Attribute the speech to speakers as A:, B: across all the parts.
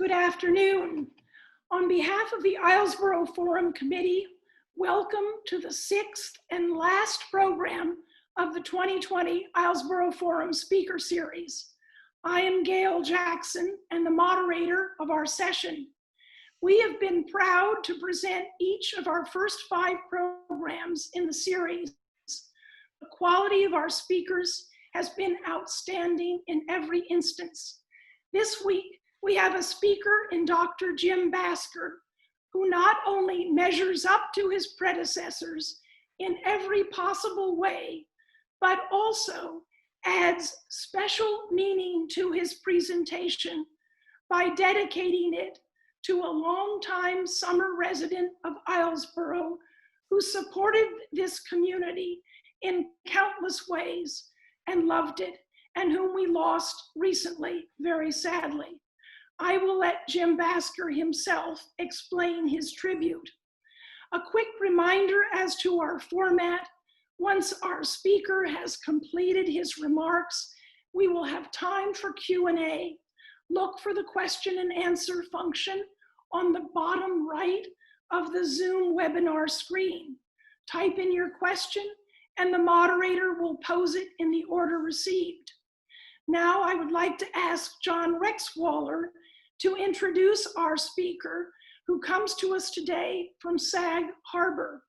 A: Good afternoon. On behalf of the Islesboro Forum Committee, welcome to the sixth and last program of the 2020 Islesboro Forum Speaker Series. I am Gail Jackson and the moderator of our session. We have been proud to present each of our first 5 programs in the series. The quality of our speakers has been outstanding in every instance. This week, we have a speaker in Dr. Jim Basker, who not only measures up to his predecessors in every possible way, but also adds special meaning to his presentation by dedicating it to a longtime summer resident of Islesboro who supported this community in countless ways and loved it, and whom we lost recently, very sadly. I will let Jim Basker himself explain his tribute. A quick reminder as to our format: once our speaker has completed his remarks, we will have time for Q&A. Look for the question and answer function on the bottom right of the Zoom webinar screen. Type in your question and the moderator will pose it in the order received. Now I would like to ask John Rexwaller to introduce our speaker, who comes to us today from Sag Harbor.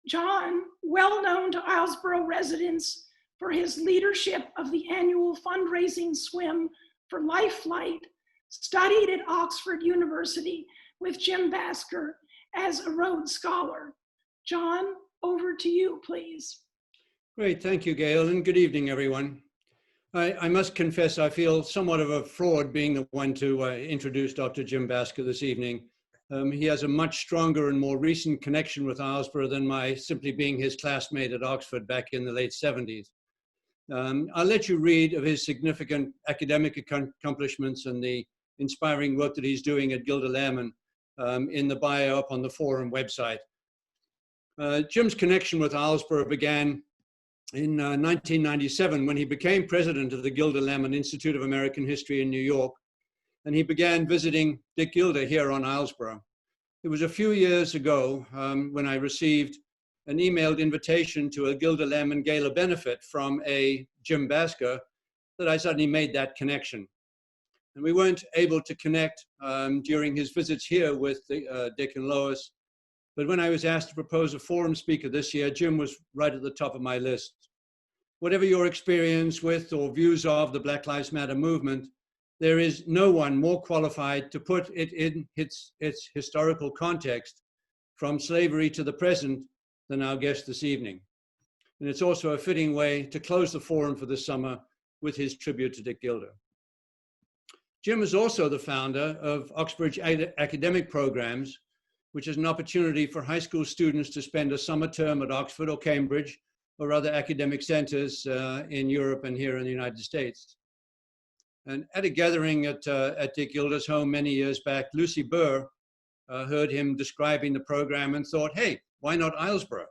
A: John, well known to Islesboro residents for his leadership of the annual fundraising swim for Life Flight, studied at Oxford University with Jim Basker as a Rhodes Scholar. John, over to you, please.
B: Great, thank you, Gail, and good evening, everyone. I must confess I feel somewhat of a fraud being the one to introduce Dr. Jim Basker this evening. He has a much stronger and more recent connection with Islesboro than my simply being his classmate at Oxford back in the late 70s. I'll let you read of his significant academic accomplishments and the inspiring work that he's doing at Gilder Lehrman in the bio up on the forum website. Jim's connection with Islesboro began in 1997 when he became president of the Gilder Lehrman Institute of American History in New York, and he began visiting Dick Gilder here on Islesboro. It was a few years ago when I received an emailed invitation to a Gilder Lehrman Gala benefit from a Jim Basker that I suddenly made that connection. And we weren't able to connect during his visits here with Dick and Lois, but when I was asked to propose a forum speaker this year, Jim was right at the top of my list. Whatever your experience with or views of the Black Lives Matter movement, there is no one more qualified to put it in its historical context from slavery to the present than our guest this evening. And it's also a fitting way to close the forum for this summer with his tribute to Dick Gilder. Jim is also the founder of Oxbridge Academic Programs, which is an opportunity for high school students to spend a summer term at Oxford or Cambridge or other academic centers in Europe and here in the United States. And at a gathering at Dick Gilder's home many years back, Lucy Burr heard him describing the program and thought, hey, why not Islesboro?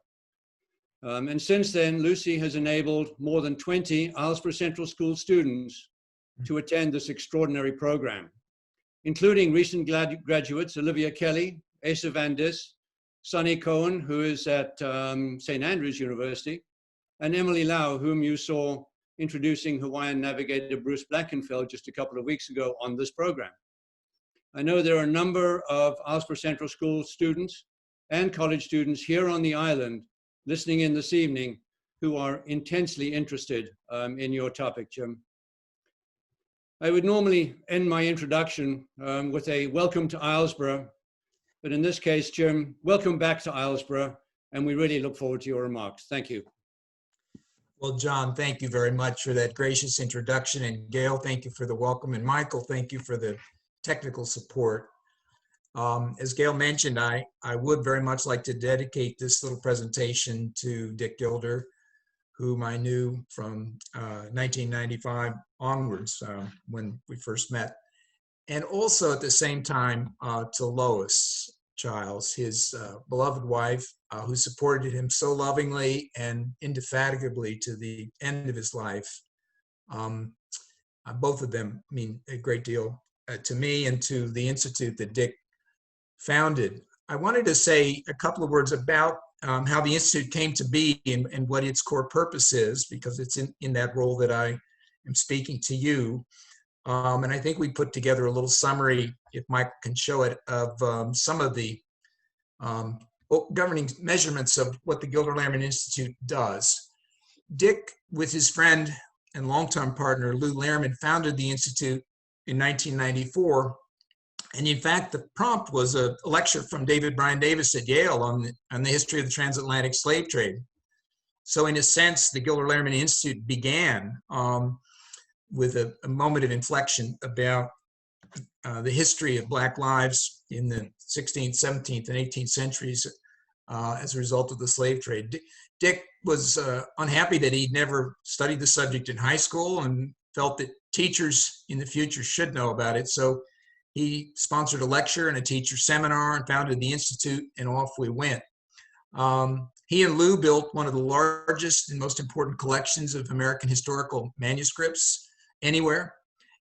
B: And since then, Lucy has enabled more than 20 Islesboro Central School students to attend this extraordinary program, including recent graduates Olivia Kelly, Asa Van Dis, Sonny Cohen, who is at St. Andrews University, and Emily Lau, whom you saw introducing Hawaiian navigator Bruce Blankenfeld just a couple of weeks ago on this program. I know there are a number of Islesboro Central School students and college students here on the island listening in this evening who are intensely interested in your topic, Jim. I would normally end my introduction with a welcome to Islesboro, but in this case, Jim, welcome back to Islesboro, and we really look forward to your remarks. Thank you.
C: Well, John, thank you very much for that gracious introduction. And Gail, thank you for the welcome. And Michael, thank you for the technical support. As Gail mentioned, I would very much like to dedicate this little presentation to Dick Gilder, whom I knew from 1995 onwards when we first met. And also at the same time to Lois Childs, his beloved wife, who supported him so lovingly and indefatigably to the end of his life. Both of them mean a great deal to me and to the institute that Dick founded. I wanted to say a couple of words about how the institute came to be and what its core purpose is, because it's in that role that I am speaking to you. And I think we put together a little summary, if Mike can show it, of some of the governing measurements of what the Gilder Lehrman Institute does. Dick, with his friend and longtime partner Lou Lehrman, founded the institute in 1994. And in fact, the prompt was a lecture from David Bryan Davis at Yale on the history of the transatlantic slave trade. So in a sense, the Gilder Lehrman Institute began with a moment of inflection about the history of Black lives in the 16th, 17th, and 18th centuries as a result of the slave trade. Dick was unhappy that he'd never studied the subject in high school and felt that teachers in the future should know about it. So he sponsored a lecture and a teacher seminar and founded the Institute, and off we went. He and Lou built one of the largest and most important collections of American historical manuscripts anywhere.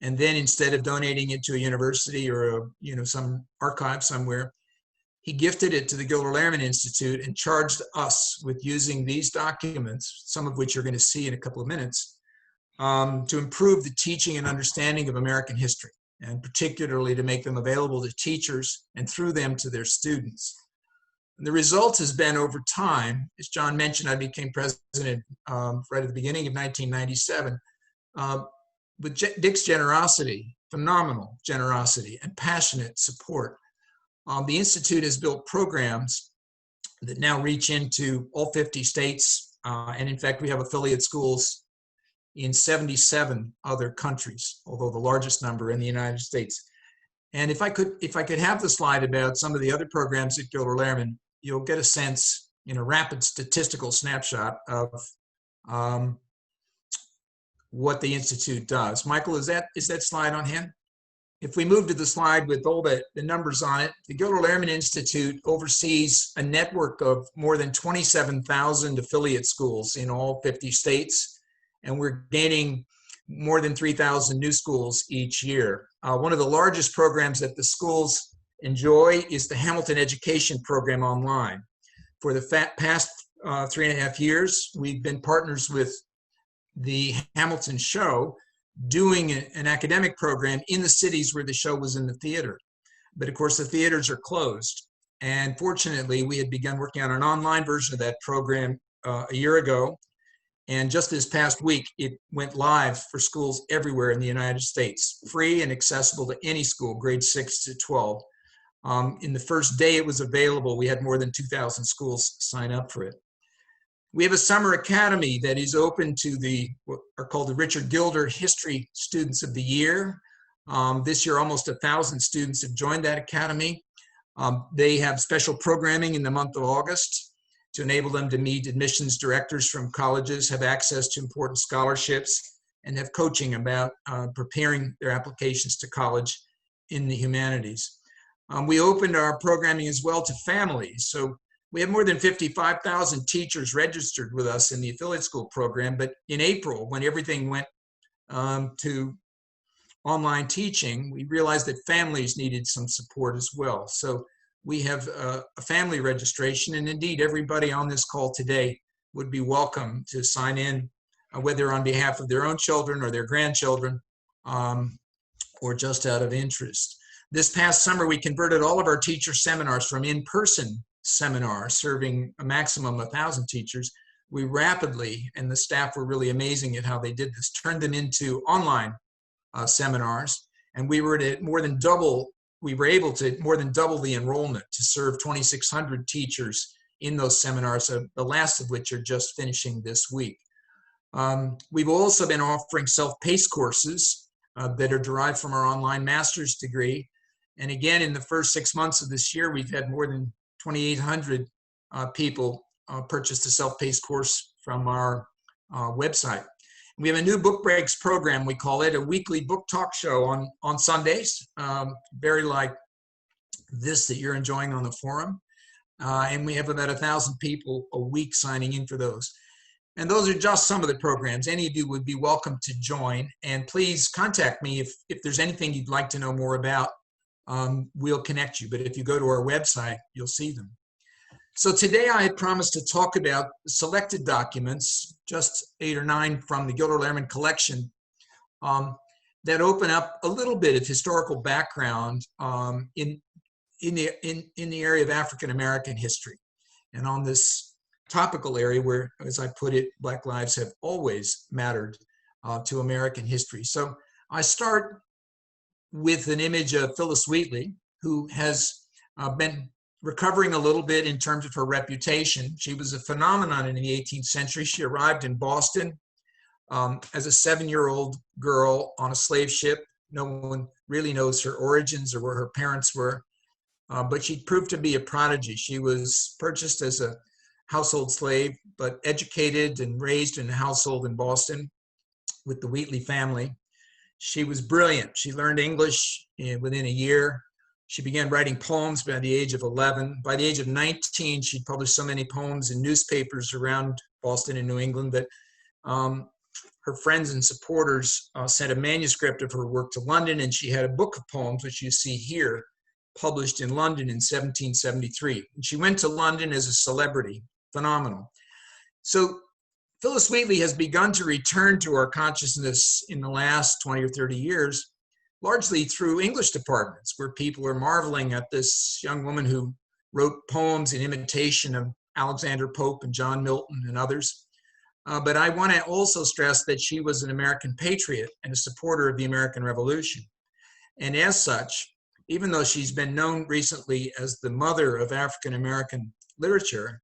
C: And then instead of donating it to a university or some archive somewhere, he gifted it to the Gilder Lehrman Institute and charged us with using these documents, some of which you're going to see in a couple of minutes, to improve the teaching and understanding of American history, and particularly to make them available to teachers and through them to their students. And the result has been, over time, as John mentioned, I became president right at the beginning of 1997. With Dick's generosity, phenomenal generosity, and passionate support, the Institute has built programs that now reach into all 50 states. And in fact, we have affiliate schools in 77 other countries, although the largest number in the United States. And if I could have the slide about some of the other programs at Gilder Lehrman, you'll get a sense in a rapid statistical snapshot of what the Institute does. Michael, is that slide on hand? If we move to the slide with all the numbers on it, the Gilder Lehrman Institute oversees a network of more than 27,000 affiliate schools in all 50 states, and we're gaining more than 3,000 new schools each year. One of the largest programs that the schools enjoy is the Hamilton Education Program online. For the past 3.5 years, we've been partners with the Hamilton Show, doing an academic program in the cities where the show was in the theater. But of course, the theaters are closed. And fortunately, we had begun working on an online version of that program a year ago. And just this past week, it went live for schools everywhere in the United States, free and accessible to any school, grades 6 to 12. In the first day it was available, we had more than 2,000 schools sign up for it. We have a summer academy that is open to what are called the Richard Gilder History Students of the Year. This year, almost 1,000 students have joined that academy. They have special programming in the month of August to enable them to meet admissions directors from colleges, have access to important scholarships, and have coaching about preparing their applications to college in the humanities. We opened our programming as well to families. So we have more than 55,000 teachers registered with us in the affiliate school program, but in April, when everything went to online teaching, we realized that families needed some support as well. So we have a family registration, and indeed everybody on this call today would be welcome to sign in, whether on behalf of their own children or their grandchildren, or just out of interest. This past summer, we converted all of our teacher seminars from in-person seminars, serving a maximum of 1,000 teachers. We rapidly, and the staff were really amazing at how they did this, turned them into online seminars, and we were able to more than double the enrollment to serve 2,600 teachers in those seminars, the last of which are just finishing this week. We've also been offering self-paced courses that are derived from our online master's degree. And again, in the first 6 months of this year, we've had more than 2,800 people purchase a self-paced course from our website. We have a new book breaks program, we call it, a weekly book talk show on Sundays, very like this that you're enjoying on the forum. And we have about 1,000 people a week signing in for those. And those are just some of the programs. Any of you would be welcome to join. And please contact me if there's anything you'd like to know more about. We'll connect you. But if you go to our website, you'll see them. So today I had promised to talk about selected documents, just 8 or 9 from the Gilder Lehrman collection, that open up a little bit of historical background in the area of African American history, and on this topical area where, as I put it, Black lives have always mattered to American history. So I start with an image of Phyllis Wheatley, who has been recovering a little bit in terms of her reputation. She was a phenomenon in the 18th century. She arrived in Boston as a 7-year-old girl on a slave ship. No one really knows her origins or where her parents were, but she proved to be a prodigy. She was purchased as a household slave, but educated and raised in a household in Boston with the Wheatley family. She was brilliant. She learned English within a year. She began writing poems by the age of 11. By the age of 19, she published so many poems in newspapers around Boston and New England that her friends and supporters sent a manuscript of her work to London, and she had a book of poems, which you see here, published in London in 1773. And she went to London as a celebrity, phenomenal. So Phyllis Wheatley has begun to return to our consciousness in the last 20 or 30 years, largely through English departments, where people are marveling at this young woman who wrote poems in imitation of Alexander Pope and John Milton and others. But I want to also stress that she was an American patriot and a supporter of the American Revolution. And as such, even though she's been known recently as the mother of African American literature,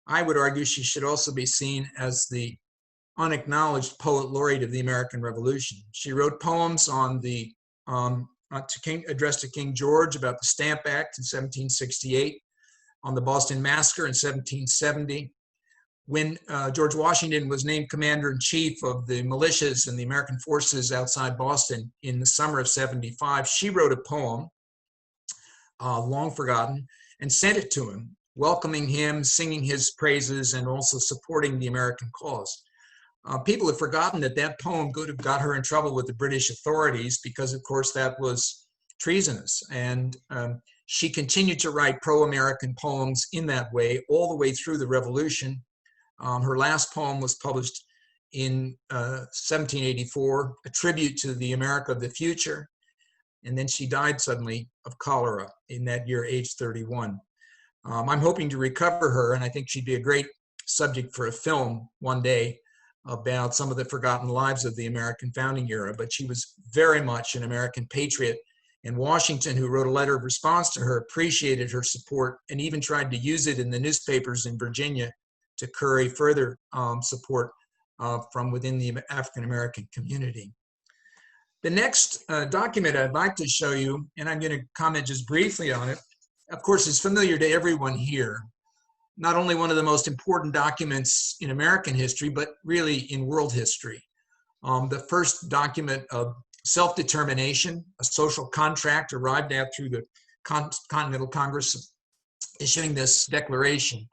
C: I would argue she should also be seen as the unacknowledged poet laureate of the American Revolution. She wrote poems on the addressed to King George about the Stamp Act in 1768, on the Boston Massacre in 1770. When George Washington was named commander-in-chief of the militias and the American forces outside Boston in the summer of 75, she wrote a poem, long forgotten, and sent it to him, welcoming him, singing his praises, and also supporting the American cause. People have forgotten that that poem could have got her in trouble with the British authorities because, of course, that was treasonous. And she continued to write pro-American poems in that way all the way through the Revolution. Her last poem was published in 1784, a tribute to the America of the future. And then she died suddenly of cholera in that year, age 31. I'm hoping to recover her, and I think she'd be a great subject for a film one day about some of the forgotten lives of the American founding era. But she was very much an American patriot, and Washington, who wrote a letter of response to her, appreciated her support and even tried to use it in the newspapers in Virginia to curry further support from within the African American community. The next document I'd like to show you, and I'm going to comment just briefly on it, of course, is familiar to everyone here. Not only one of the most important documents in American history, but really in world history. The first document of self-determination, a social contract arrived at through the Continental Congress issuing this declaration.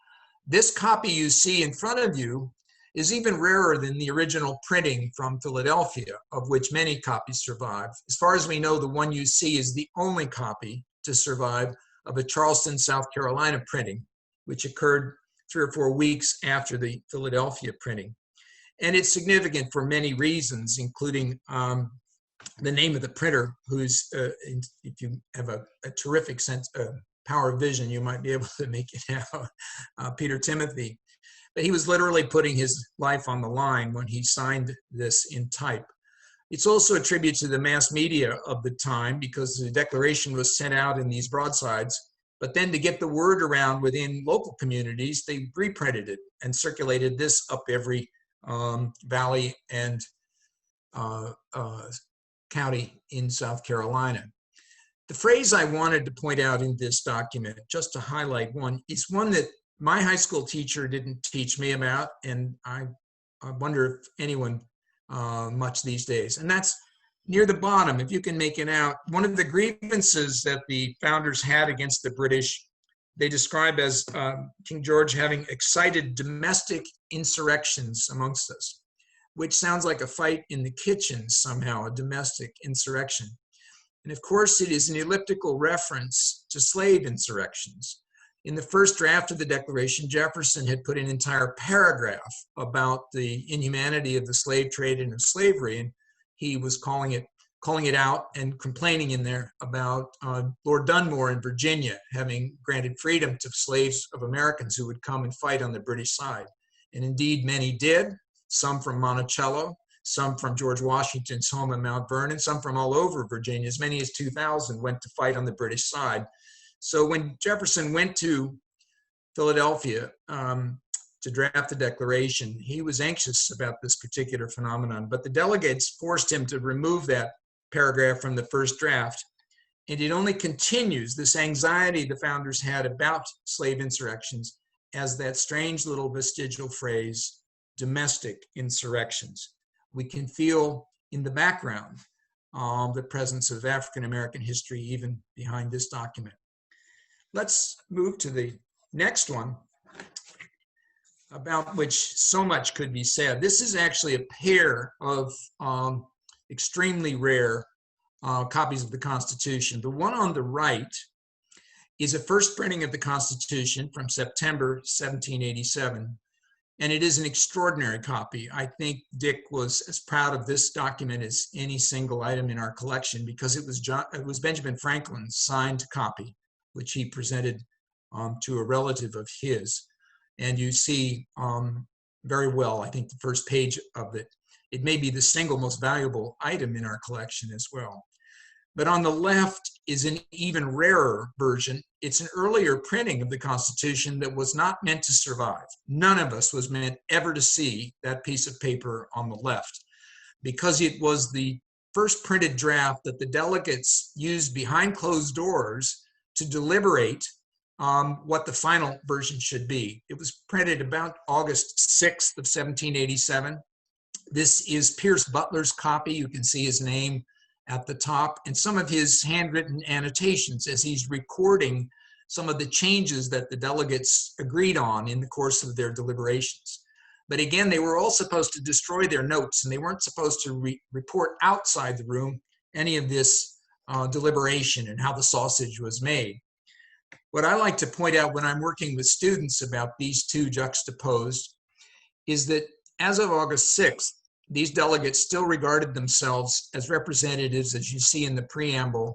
C: This copy you see in front of you is even rarer than the original printing from Philadelphia, of which many copies survive. As far as we know, the one you see is the only copy to survive of a Charleston, South Carolina printing, which occurred 3 or 4 weeks after the Philadelphia printing. And it's significant for many reasons, including the name of the printer, who's, if you have a terrific sense of power of vision, you might be able to make it out, Peter Timothy. But he was literally putting his life on the line when he signed this in type. It's also a tribute to the mass media of the time, because the declaration was sent out in these broadsides. But then to get the word around within local communities, they reprinted it and circulated this up every valley and county in South Carolina. The phrase I wanted to point out in this document, just to highlight one, is one that my high school teacher didn't teach me about, and I wonder if anyone much these days. And that's near the bottom, if you can make it out. One of the grievances that the founders had against the British they describe as King George having excited domestic insurrections amongst us, which sounds like a fight in the kitchen somehow, a domestic insurrection. And of course, it is an elliptical reference to slave insurrections. In the first draft of the Declaration, Jefferson had put an entire paragraph about the inhumanity of the slave trade and of slavery, and he was calling it out and complaining in there about Lord Dunmore in Virginia having granted freedom to slaves of Americans who would come and fight on the British side. And indeed, many did, some from Monticello, some from George Washington's home in Mount Vernon, some from all over Virginia. As many as 2,000 went to fight on the British side. So when Jefferson went to Philadelphia to draft the Declaration, he was anxious about this particular phenomenon, but the delegates forced him to remove that paragraph from the first draft. And it only continues this anxiety the founders had about slave insurrections as that strange little vestigial phrase, domestic insurrections. We can feel in the background the presence of African-American history even behind this document. Let's move to the next one, about which so much could be said. This is actually a pair of extremely rare copies of the Constitution. The one on the right is a first printing of the Constitution from September 1787, and it is an extraordinary copy. I think Dick was as proud of this document as any single item in our collection, because it was Benjamin Franklin's signed copy, which he presented to a relative of his. And you see very well, I think, the first page of it. It may be the single most valuable item in our collection as well. But on the left is an even rarer version. It's an earlier printing of the Constitution that was not meant to survive. None of us was meant ever to see that piece of paper on the left, because it was the first printed draft that the delegates used behind closed doors to deliberate what the final version should be. It was printed about August 6th of 1787. This is Pierce Butler's copy. You can see his name at the top and some of his handwritten annotations as he's recording some of the changes that the delegates agreed on in the course of their deliberations. But again, they were all supposed to destroy their notes, and they weren't supposed to report outside the room any of this deliberation and how the sausage was made. What I like to point out when I'm working with students about these two juxtaposed is that as of August 6th, these delegates still regarded themselves as representatives, as you see in the preamble,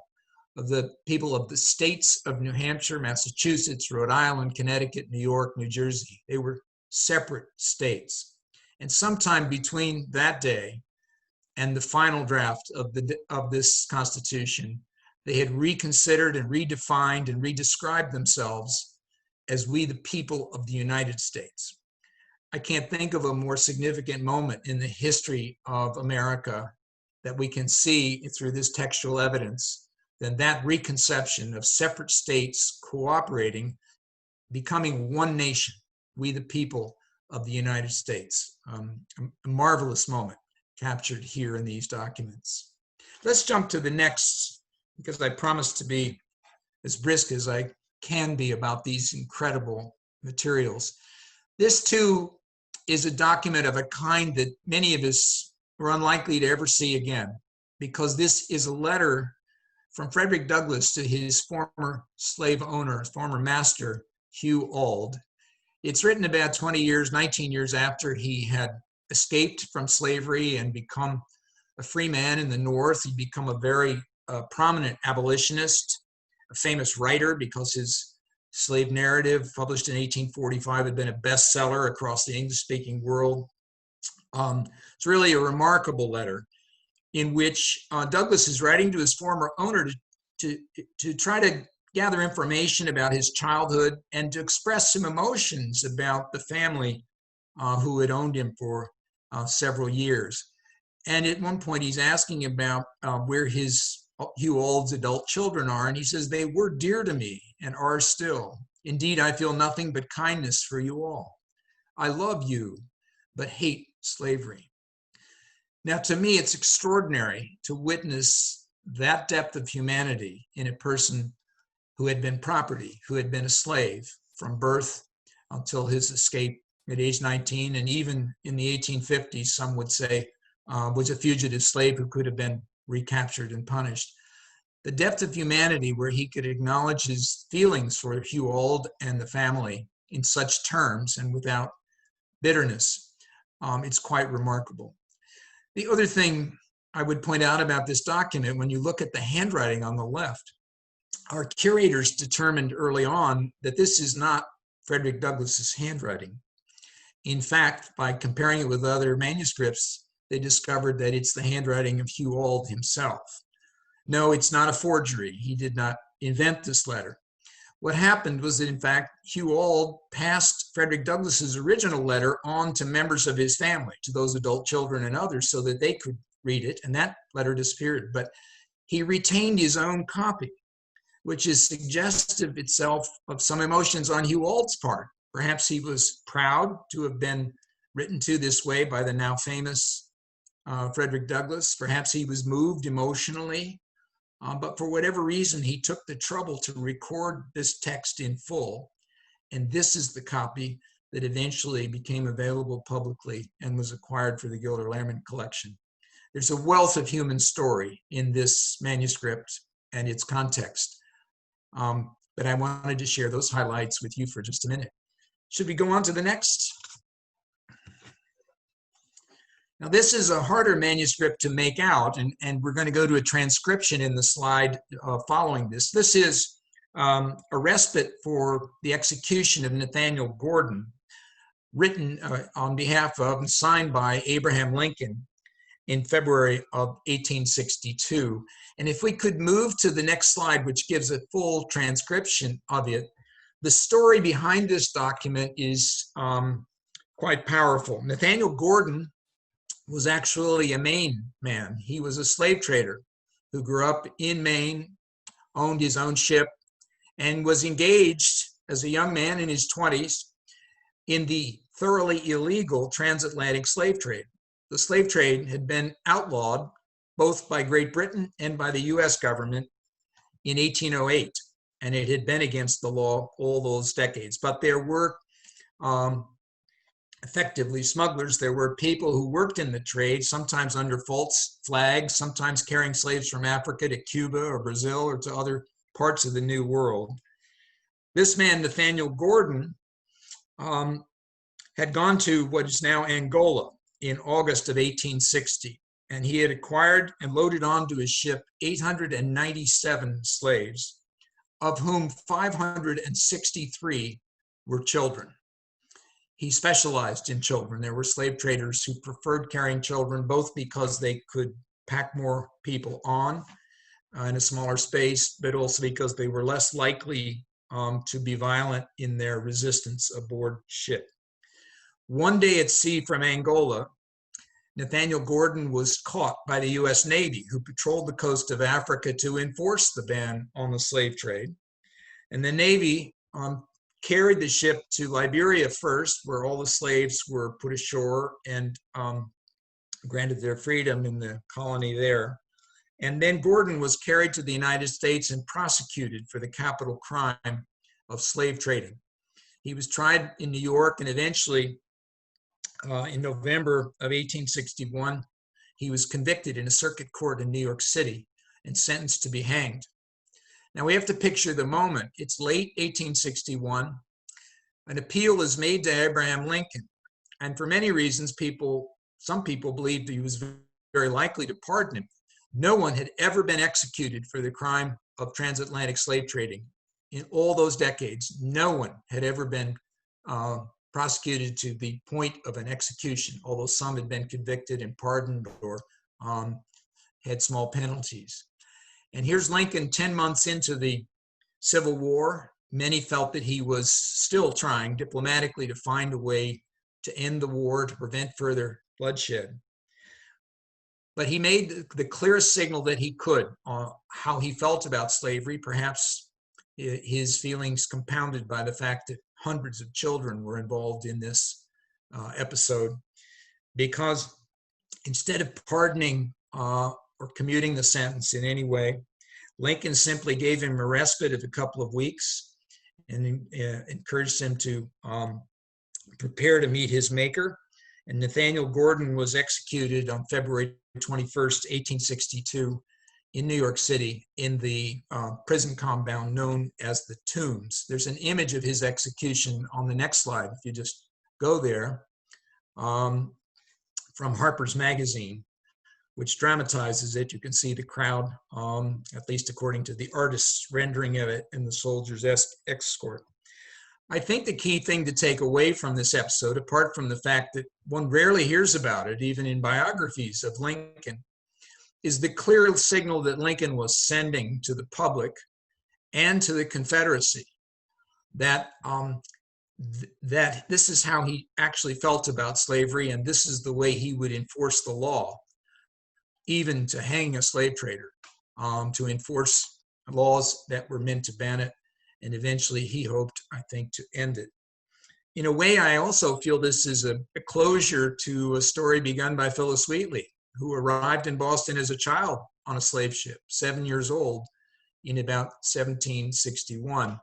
C: of the people of the states of New Hampshire, Massachusetts, Rhode Island, Connecticut, New York, New Jersey. They were separate states. And sometime between that day and the final draft of this Constitution, they had reconsidered and redefined and redescribed themselves as we the people of the United States. I can't think of a more significant moment in the history of America that we can see through this textual evidence than that reconception of separate states cooperating, becoming one nation, we the people of the United States. A marvelous moment captured here in these documents. Let's jump to the next, because I promised to be as brisk as I can be about these incredible materials. This too is a document of a kind that many of us were unlikely to ever see again, because this is a letter from Frederick Douglass to his former slave owner, his former master, Hugh Auld. It's written about 19 years after he had escaped from slavery and become a free man in the North. He'd become a very prominent abolitionist, a famous writer, because his slave narrative, published in 1845, had been a bestseller across the English-speaking world. It's really a remarkable letter in which Douglass is writing to his former owner to try to gather information about his childhood and to express some emotions about the family who had owned him for several years. And at one point, he's asking about where Hugh Auld's adult children are, and he says, "They were dear to me and are still. Indeed, I feel nothing but kindness for you all. I love you, but hate slavery." Now, to me, it's extraordinary to witness that depth of humanity in a person who had been property, who had been a slave from birth until his escape at age 19, and even in the 1850s, some would say, was a fugitive slave who could have been recaptured and punished. The depth of humanity where he could acknowledge his feelings for Hugh Auld and the family in such terms and without bitterness, it's quite remarkable. The other thing I would point out about this document, when you look at the handwriting on the left, our curators determined early on that this is not Frederick Douglass's handwriting. In fact, by comparing it with other manuscripts, they discovered that it's the handwriting of Hugh Auld himself. No, it's not a forgery. He did not invent this letter. What happened was that, in fact, Hugh Auld passed Frederick Douglass's original letter on to members of his family, to those adult children and others, so that they could read it, and that letter disappeared. But he retained his own copy, which is suggestive itself of some emotions on Hugh Auld's part. Perhaps he was proud to have been written to this way by the now famous Frederick Douglass. Perhaps he was moved emotionally, but for whatever reason, he took the trouble to record this text in full. And this is the copy that eventually became available publicly and was acquired for the Gilder Lehrman collection. There's a wealth of human story in this manuscript and its context. But I wanted to share those highlights with you for just a minute. Should we go on to the next? Now, this is a harder manuscript to make out, and we're going to go to a transcription in the slide following this. This is a respite for the execution of Nathaniel Gordon, written on behalf of and signed by Abraham Lincoln in February of 1862. And if we could move to the next slide, which gives a full transcription of it, the story behind this document is quite powerful. Nathaniel Gordon was actually a Maine man. He was a slave trader who grew up in Maine, owned his own ship, and was engaged as a young man in his 20s in the thoroughly illegal transatlantic slave trade. The slave trade had been outlawed both by Great Britain and by the US government in 1808, and it had been against the law all those decades. But there were effectively smugglers. There were people who worked in the trade, sometimes under false flags, sometimes carrying slaves from Africa to Cuba or Brazil or to other parts of the New World. This man, Nathaniel Gordon, had gone to what is now Angola in August of 1860, and he had acquired and loaded onto his ship 897 slaves, of whom 563 were children. He specialized in children. There were slave traders who preferred carrying children, both because they could pack more people on in a smaller space, but also because they were less likely to be violent in their resistance aboard ship. One day at sea from Angola, Nathaniel Gordon was caught by the US Navy, who patrolled the coast of Africa to enforce the ban on the slave trade. And the Navy carried the ship to Liberia first, where all the slaves were put ashore and granted their freedom in the colony there. And then Gordon was carried to the United States and prosecuted for the capital crime of slave trading. He was tried in New York, and eventually in November of 1861, he was convicted in a circuit court in New York City and sentenced to be hanged. Now we have to picture the moment. It's late 1861. An appeal is made to Abraham Lincoln. And for many reasons, some people believed he was very likely to pardon him. No one had ever been executed for the crime of transatlantic slave trading. In all those decades, no one had ever been prosecuted to the point of an execution, although some had been convicted and pardoned or had small penalties. And here's Lincoln 10 months into the Civil War. Many felt that he was still trying diplomatically to find a way to end the war, to prevent further bloodshed. But he made the clearest signal that he could on how he felt about slavery, perhaps his feelings compounded by the fact that hundreds of children were involved in this episode, because instead of pardoning or commuting the sentence in any way, Lincoln simply gave him a respite of a couple of weeks and encouraged him to prepare to meet his maker. And Nathaniel Gordon was executed on February 21st, 1862 in New York City in the prison compound known as the Tombs. There's an image of his execution on the next slide, if you just go there, from Harper's Magazine, which dramatizes it. You can see the crowd, at least according to the artist's rendering of it, and the soldiers' escort. I think the key thing to take away from this episode, apart from the fact that one rarely hears about it, even in biographies of Lincoln, is the clear signal that Lincoln was sending to the public and to the Confederacy that, that this is how he actually felt about slavery, and this is the way he would enforce the law, even to hang a slave trader, to enforce laws that were meant to ban it. And eventually he hoped, I think, to end it. In a way, I also feel this is a closure to a story begun by Phyllis Wheatley, who arrived in Boston as a child on a slave ship, 7 years old, in about 1761.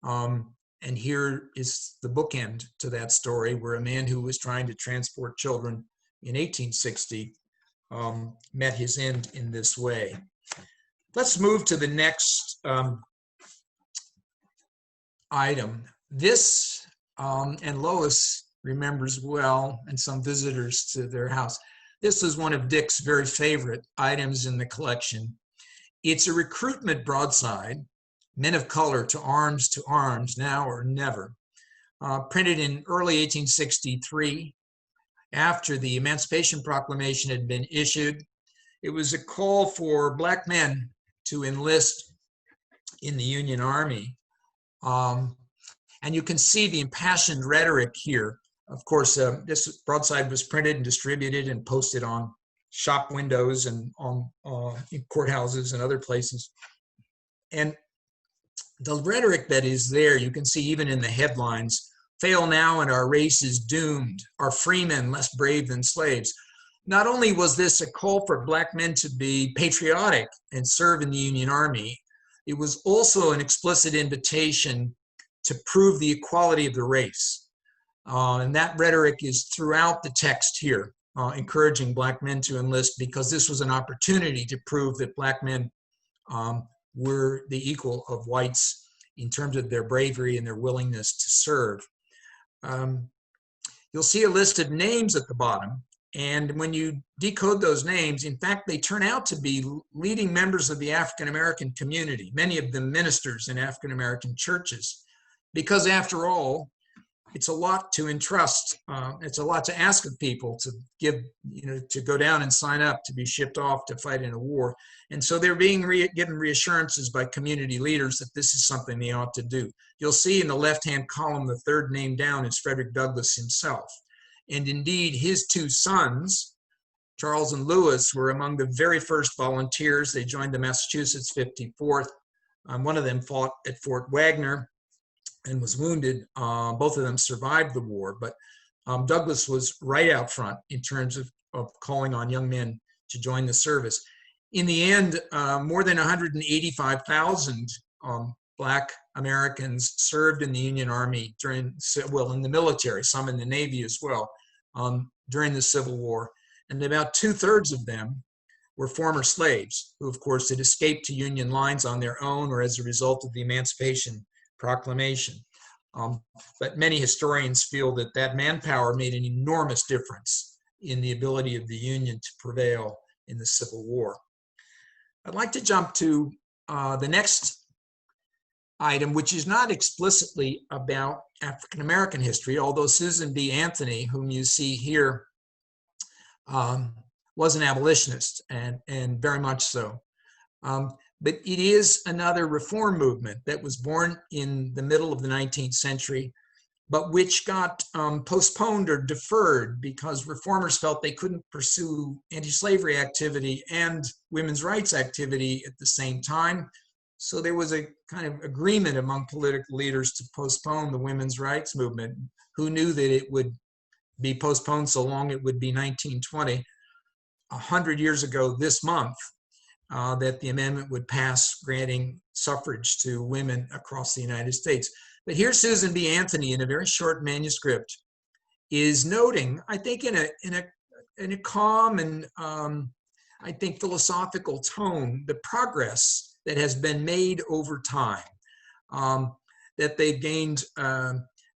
C: And here is the bookend to that story, where a man who was trying to transport children in 1860 met his end in this way. Let's move to the next item. This, and Lois remembers well, and some visitors to their house, this was one of Dick's very favorite items in the collection. It's a recruitment broadside, Men of Color to Arms, Now or Never, printed in early 1863, after the Emancipation Proclamation had been issued. It was a call for Black men to enlist in the Union Army. And you can see the impassioned rhetoric here. Of course, this broadside was printed and distributed and posted on shop windows and on in courthouses and other places. And the rhetoric that is there, you can see even in the headlines: "Fail now and our race is doomed. Are freemen less brave than slaves?" Not only was this a call for Black men to be patriotic and serve in the Union Army, it was also an explicit invitation to prove the equality of the race. And that rhetoric is throughout the text here, encouraging Black men to enlist, because this was an opportunity to prove that Black men were the equal of whites in terms of their bravery and their willingness to serve. You'll see a list of names at the bottom. And when you decode those names, in fact, they turn out to be leading members of the African-American community, many of them ministers in African-American churches. Because after all, it's a lot to entrust. It's a lot to ask of people to give, to go down and sign up to be shipped off to fight in a war. And so they're being given reassurances by community leaders that this is something they ought to do. You'll see in the left-hand column, the third name down is Frederick Douglass himself. And indeed, his two sons, Charles and Lewis, were among the very first volunteers. They joined the Massachusetts 54th. One of them fought at Fort Wagner and was wounded. Both of them survived the war, but Douglass was right out front in terms of calling on young men to join the service. In the end, more than 185,000 Black Americans served in the Union Army in the military, some in the Navy as well, during the Civil War. And about 2/3 of them were former slaves who, of course, had escaped to Union lines on their own or as a result of the Emancipation Proclamation. But many historians feel that that manpower made an enormous difference in the ability of the Union to prevail in the Civil War. I'd like to jump to the next item, which is not explicitly about African-American history, although Susan B. Anthony, whom you see here, was an abolitionist, and very much so. But it is another reform movement that was born in the middle of the 19th century, but which got postponed or deferred because reformers felt they couldn't pursue anti-slavery activity and women's rights activity at the same time. So there was a kind of agreement among political leaders to postpone the women's rights movement. Who knew that it would be postponed so long? It would be 1920. 100 years ago this month, that the amendment would pass granting suffrage to women across the United States. But here Susan B. Anthony, in a very short manuscript, is noting, I think in a calm and I think philosophical tone, the progress that has been made over time, that they've gained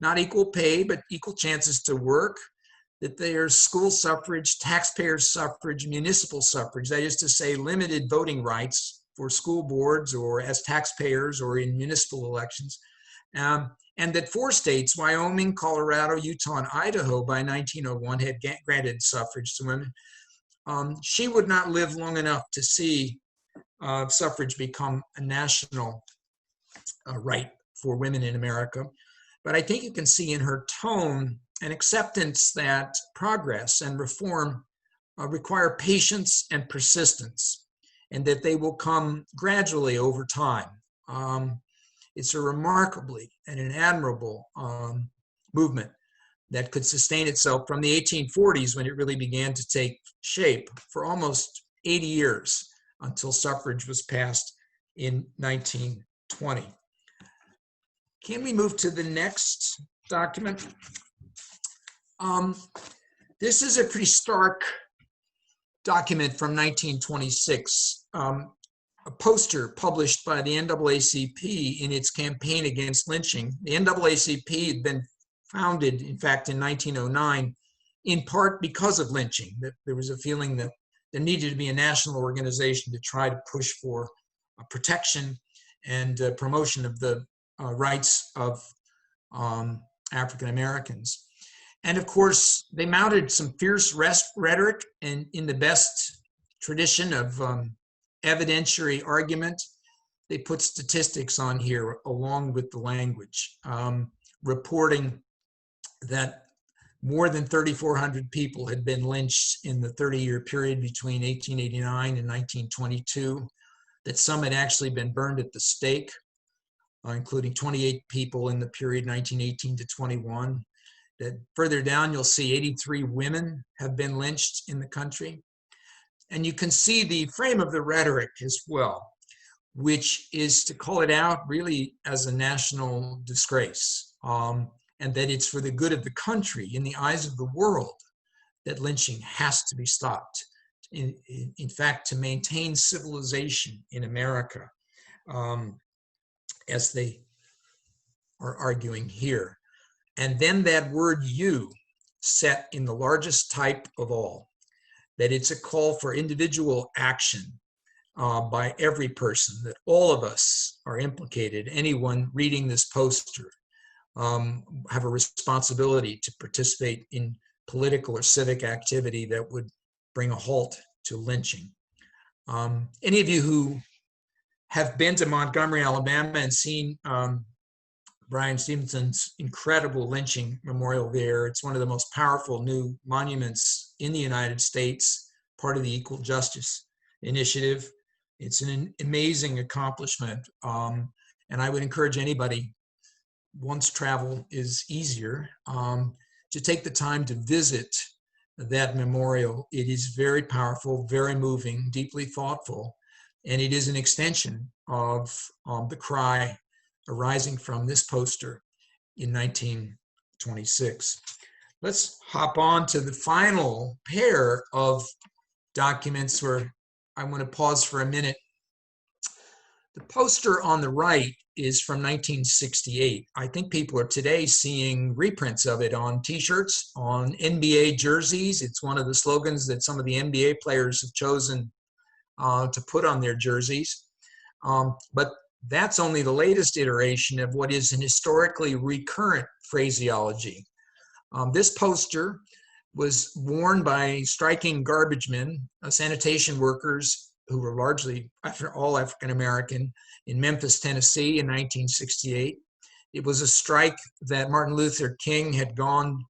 C: not equal pay, but equal chances to work, that there's school suffrage, taxpayer suffrage, municipal suffrage, that is to say limited voting rights for school boards or as taxpayers or in municipal elections. And that 4 states, Wyoming, Colorado, Utah, and Idaho, by 1901 had granted suffrage to women. She would not live long enough to see suffrage become a national right for women in America. But I think you can see in her tone an acceptance that progress and reform require patience and persistence, and that they will come gradually over time. It's a remarkably and an admirable movement that could sustain itself from the 1840s, when it really began to take shape, for almost 80 years until suffrage was passed in 1920. Can we move to the next document? This is a pretty stark document from 1926. A poster published by the NAACP in its campaign against lynching. The NAACP had been founded, in fact, in 1909, in part because of lynching. That there was a feeling that there needed to be a national organization to try to push for protection and promotion of the rights of African Americans. And of course, they mounted some fierce rhetoric, and in the best tradition of evidentiary argument, they put statistics on here along with the language, reporting that more than 3,400 people had been lynched in the 30-year period between 1889 and 1922, that some had actually been burned at the stake, including 28 people in the period 1918 to 21. That further down, you'll see 83 women have been lynched in the country. And you can see the frame of the rhetoric as well, which is to call it out really as a national disgrace, and that it's for the good of the country, in the eyes of the world, that lynching has to be stopped. In fact, to maintain civilization in America, as they are arguing here. And then that word "you" set in the largest type of all, that it's a call for individual action by every person, that all of us are implicated. Anyone reading this poster have a responsibility to participate in political or civic activity that would bring a halt to lynching. Any of you who have been to Montgomery, Alabama, and seen Bryan Stevenson's incredible lynching memorial there, it's one of the most powerful new monuments in the United States, part of the Equal Justice Initiative. It's an amazing accomplishment, and I would encourage anybody, once travel is easier, to take the time to visit that memorial. It is very powerful, very moving, deeply thoughtful, and it is an extension of the cry arising from this poster in 1926. Let's hop on to the final pair of documents where I want to pause for a minute. The poster on the right is from 1968. I think people are today seeing reprints of it on t-shirts, on NBA jerseys. It's one of the slogans that some of the NBA players have chosen to put on their jerseys. But that's only the latest iteration of what is an historically recurrent phraseology. This poster was worn by striking garbage men, sanitation workers who were largely all African American in Memphis, Tennessee in 1968. It was a strike that Martin Luther King had gone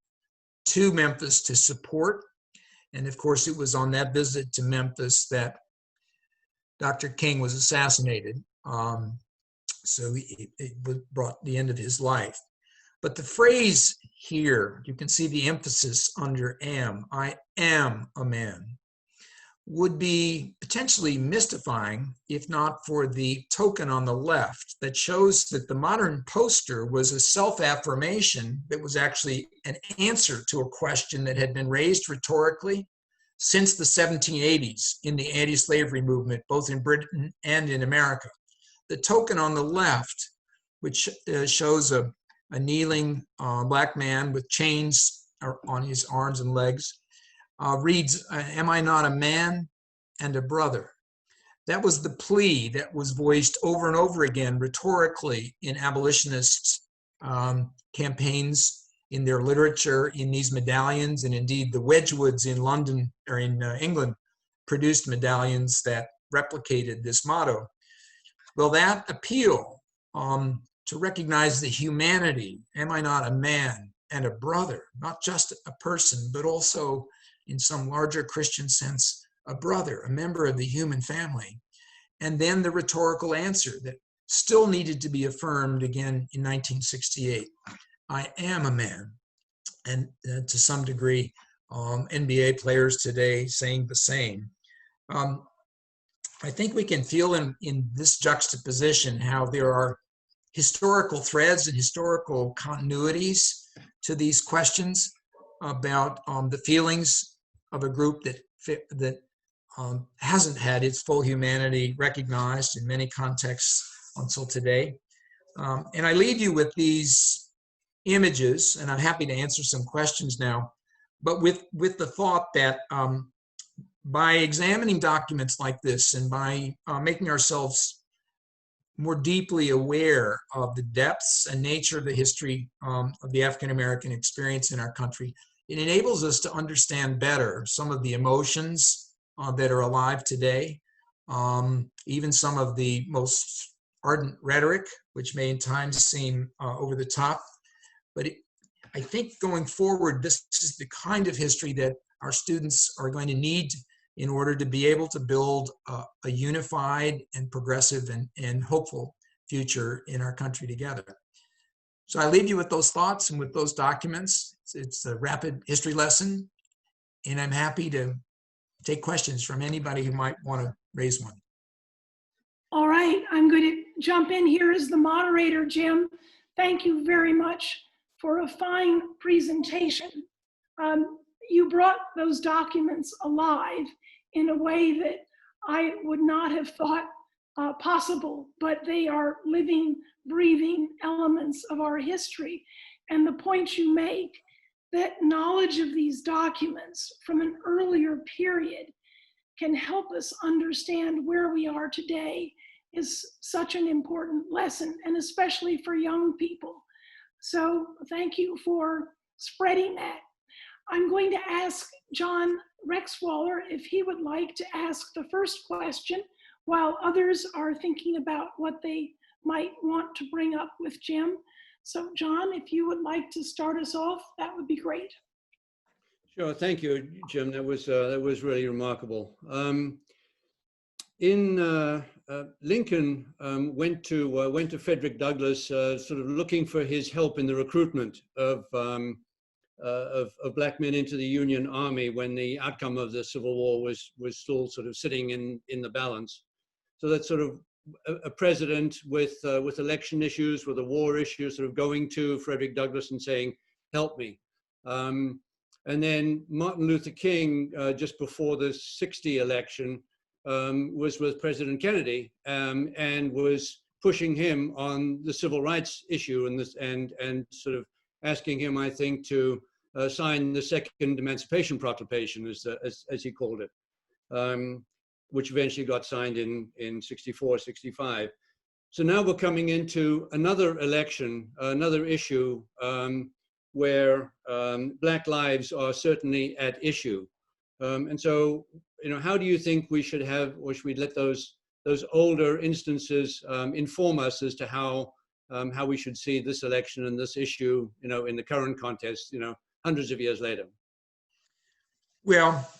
C: to Memphis to support. And of course, it was on that visit to Memphis that Dr. King was assassinated. So it brought the end of his life. But the phrase here, you can see the emphasis under am. I am a man. would be potentially mystifying if not for the token on the left that shows that the modern poster was a self-affirmation that was actually an answer to a question that had been raised rhetorically since the 1780s in the anti-slavery movement, both in Britain and in America. The token on the left, which shows a kneeling black man with chains on his arms and legs, reads, "Am I not a man and a brother?" That was the plea that was voiced over and over again rhetorically in abolitionist campaigns, in their literature, in these medallions, and indeed the Wedgwoods in London or in England produced medallions that replicated this motto. Well, that appeal to recognize the humanity, am I not a man and a brother, not just a person, but also in some larger Christian sense, a brother, a member of the human family. And then the rhetorical answer that still needed to be affirmed again in 1968. I am a man. And to some degree, NBA players today saying the same. I think we can feel in this juxtaposition how there are historical threads and historical continuities to these questions about the feelings of a group that hasn't had its full humanity recognized in many contexts until today. And I leave you with these images, and I'm happy to answer some questions now, but with the thought that by examining documents like this and by making ourselves more deeply aware of the depths and nature of the history of the African-American experience in our country, it enables us to understand better some of the emotions that are alive today, even some of the most ardent rhetoric, which may in times seem over the top. But I think going forward, this is the kind of history that our students are going to need in order to be able to build a unified and progressive and hopeful future in our country together. So I leave you with those thoughts and with those documents. It's a rapid history lesson, and I'm happy to take questions from anybody who might want to raise one.
A: All right, I'm going to jump in here as the moderator, Jim. Thank you very much for a fine presentation. You brought those documents alive in a way that I would not have thought possible, but they are living, breathing elements of our history. And the point you make, that knowledge of these documents from an earlier period can help us understand where we are today, is such an important lesson, and especially for young people. So thank you for spreading that. I'm going to ask John Rexwaller if he would like to ask the first question while others are thinking about what they might want to bring up with Jim. So John, if you would like to start us off, that would be great.
B: Sure, thank you, Jim. That was really remarkable. Lincoln went to Frederick Douglass, sort of looking for his help in the recruitment of black men into the Union Army when the outcome of the Civil War was still sort of sitting in the balance. So that's sort of a president with election issues, with a war issue, sort of going to Frederick Douglass and saying, "Help me." And then Martin Luther King, just before the '60 election, was with President Kennedy and was pushing him on the civil rights issue and sort of asking him, I think, to sign the Second Emancipation Proclamation, as he called it, which eventually got signed in '64, '65. So now we're coming into another election, another issue where Black lives are certainly at issue. And so, how do you think we should have, or should we let those older instances inform us as to how we should see this election and this issue, in the current context, hundreds of years later?
C: Well,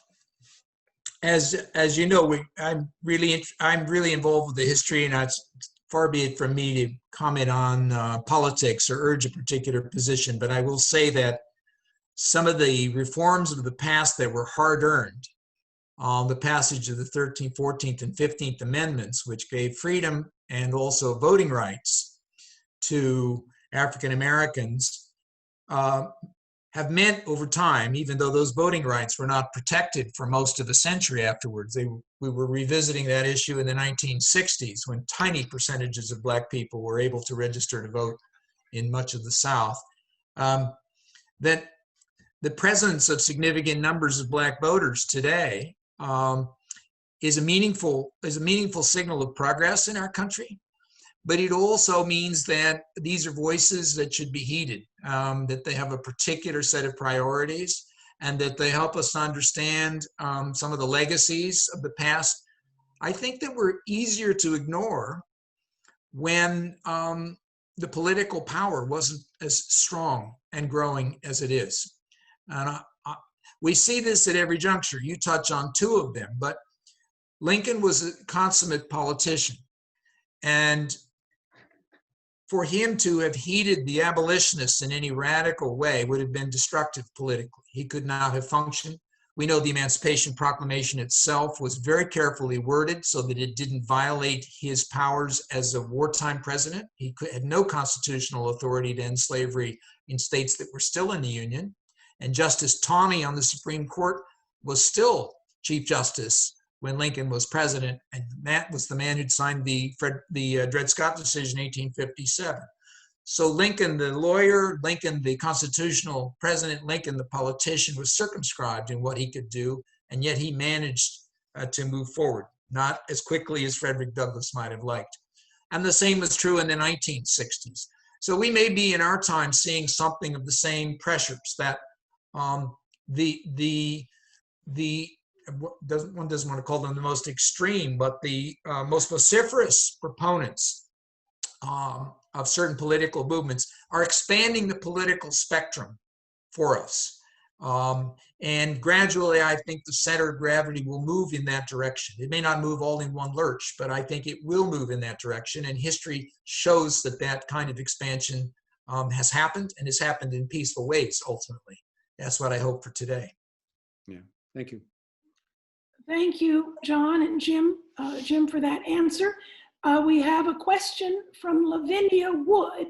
C: as you know, I'm really involved with the history, and it's far be it from me to comment on politics or urge a particular position. But I will say that some of the reforms of the past that were hard-earned the passage of the 13th, 14th, and 15th Amendments, which gave freedom and also voting rights to African Americans, have meant over time, even though those voting rights were not protected for most of a century afterwards. We were revisiting that issue in the 1960s when tiny percentages of Black people were able to register to vote in much of the South. That the presence of significant numbers of Black voters today is a meaningful signal of progress in our country. But it also means that these are voices that should be heeded, that they have a particular set of priorities, and that they help us understand some of the legacies of the past. I think that were easier to ignore when the political power wasn't as strong and growing as it is. And we see this at every juncture. You touch on two of them, but Lincoln was a consummate politician. And for him to have heeded the abolitionists in any radical way would have been destructive politically. He could not have functioned. We know the Emancipation Proclamation itself was very carefully worded so that it didn't violate his powers as a wartime president. He had no constitutional authority to end slavery in states that were still in the Union. And Justice Taney on the Supreme Court was still Chief Justice when Lincoln was president, and that was the man who'd signed the Dred Scott decision in 1857. So Lincoln, the lawyer, Lincoln, the constitutional president, Lincoln, the politician, was circumscribed in what he could do, and yet he managed to move forward, not as quickly as Frederick Douglass might have liked. And the same was true in the 1960s. So we may be in our time seeing something of the same pressures that one doesn't want to call them the most extreme, but the most vociferous proponents of certain political movements are expanding the political spectrum for us. And gradually, I think the center of gravity will move in that direction. It may not move all in one lurch, but I think it will move in that direction. And history shows that that kind of expansion has happened, and has happened in peaceful ways, ultimately. That's what I hope for today.
B: Yeah, thank you.
A: Thank you, John and Jim, for that answer. We have a question from Lavinia Wood,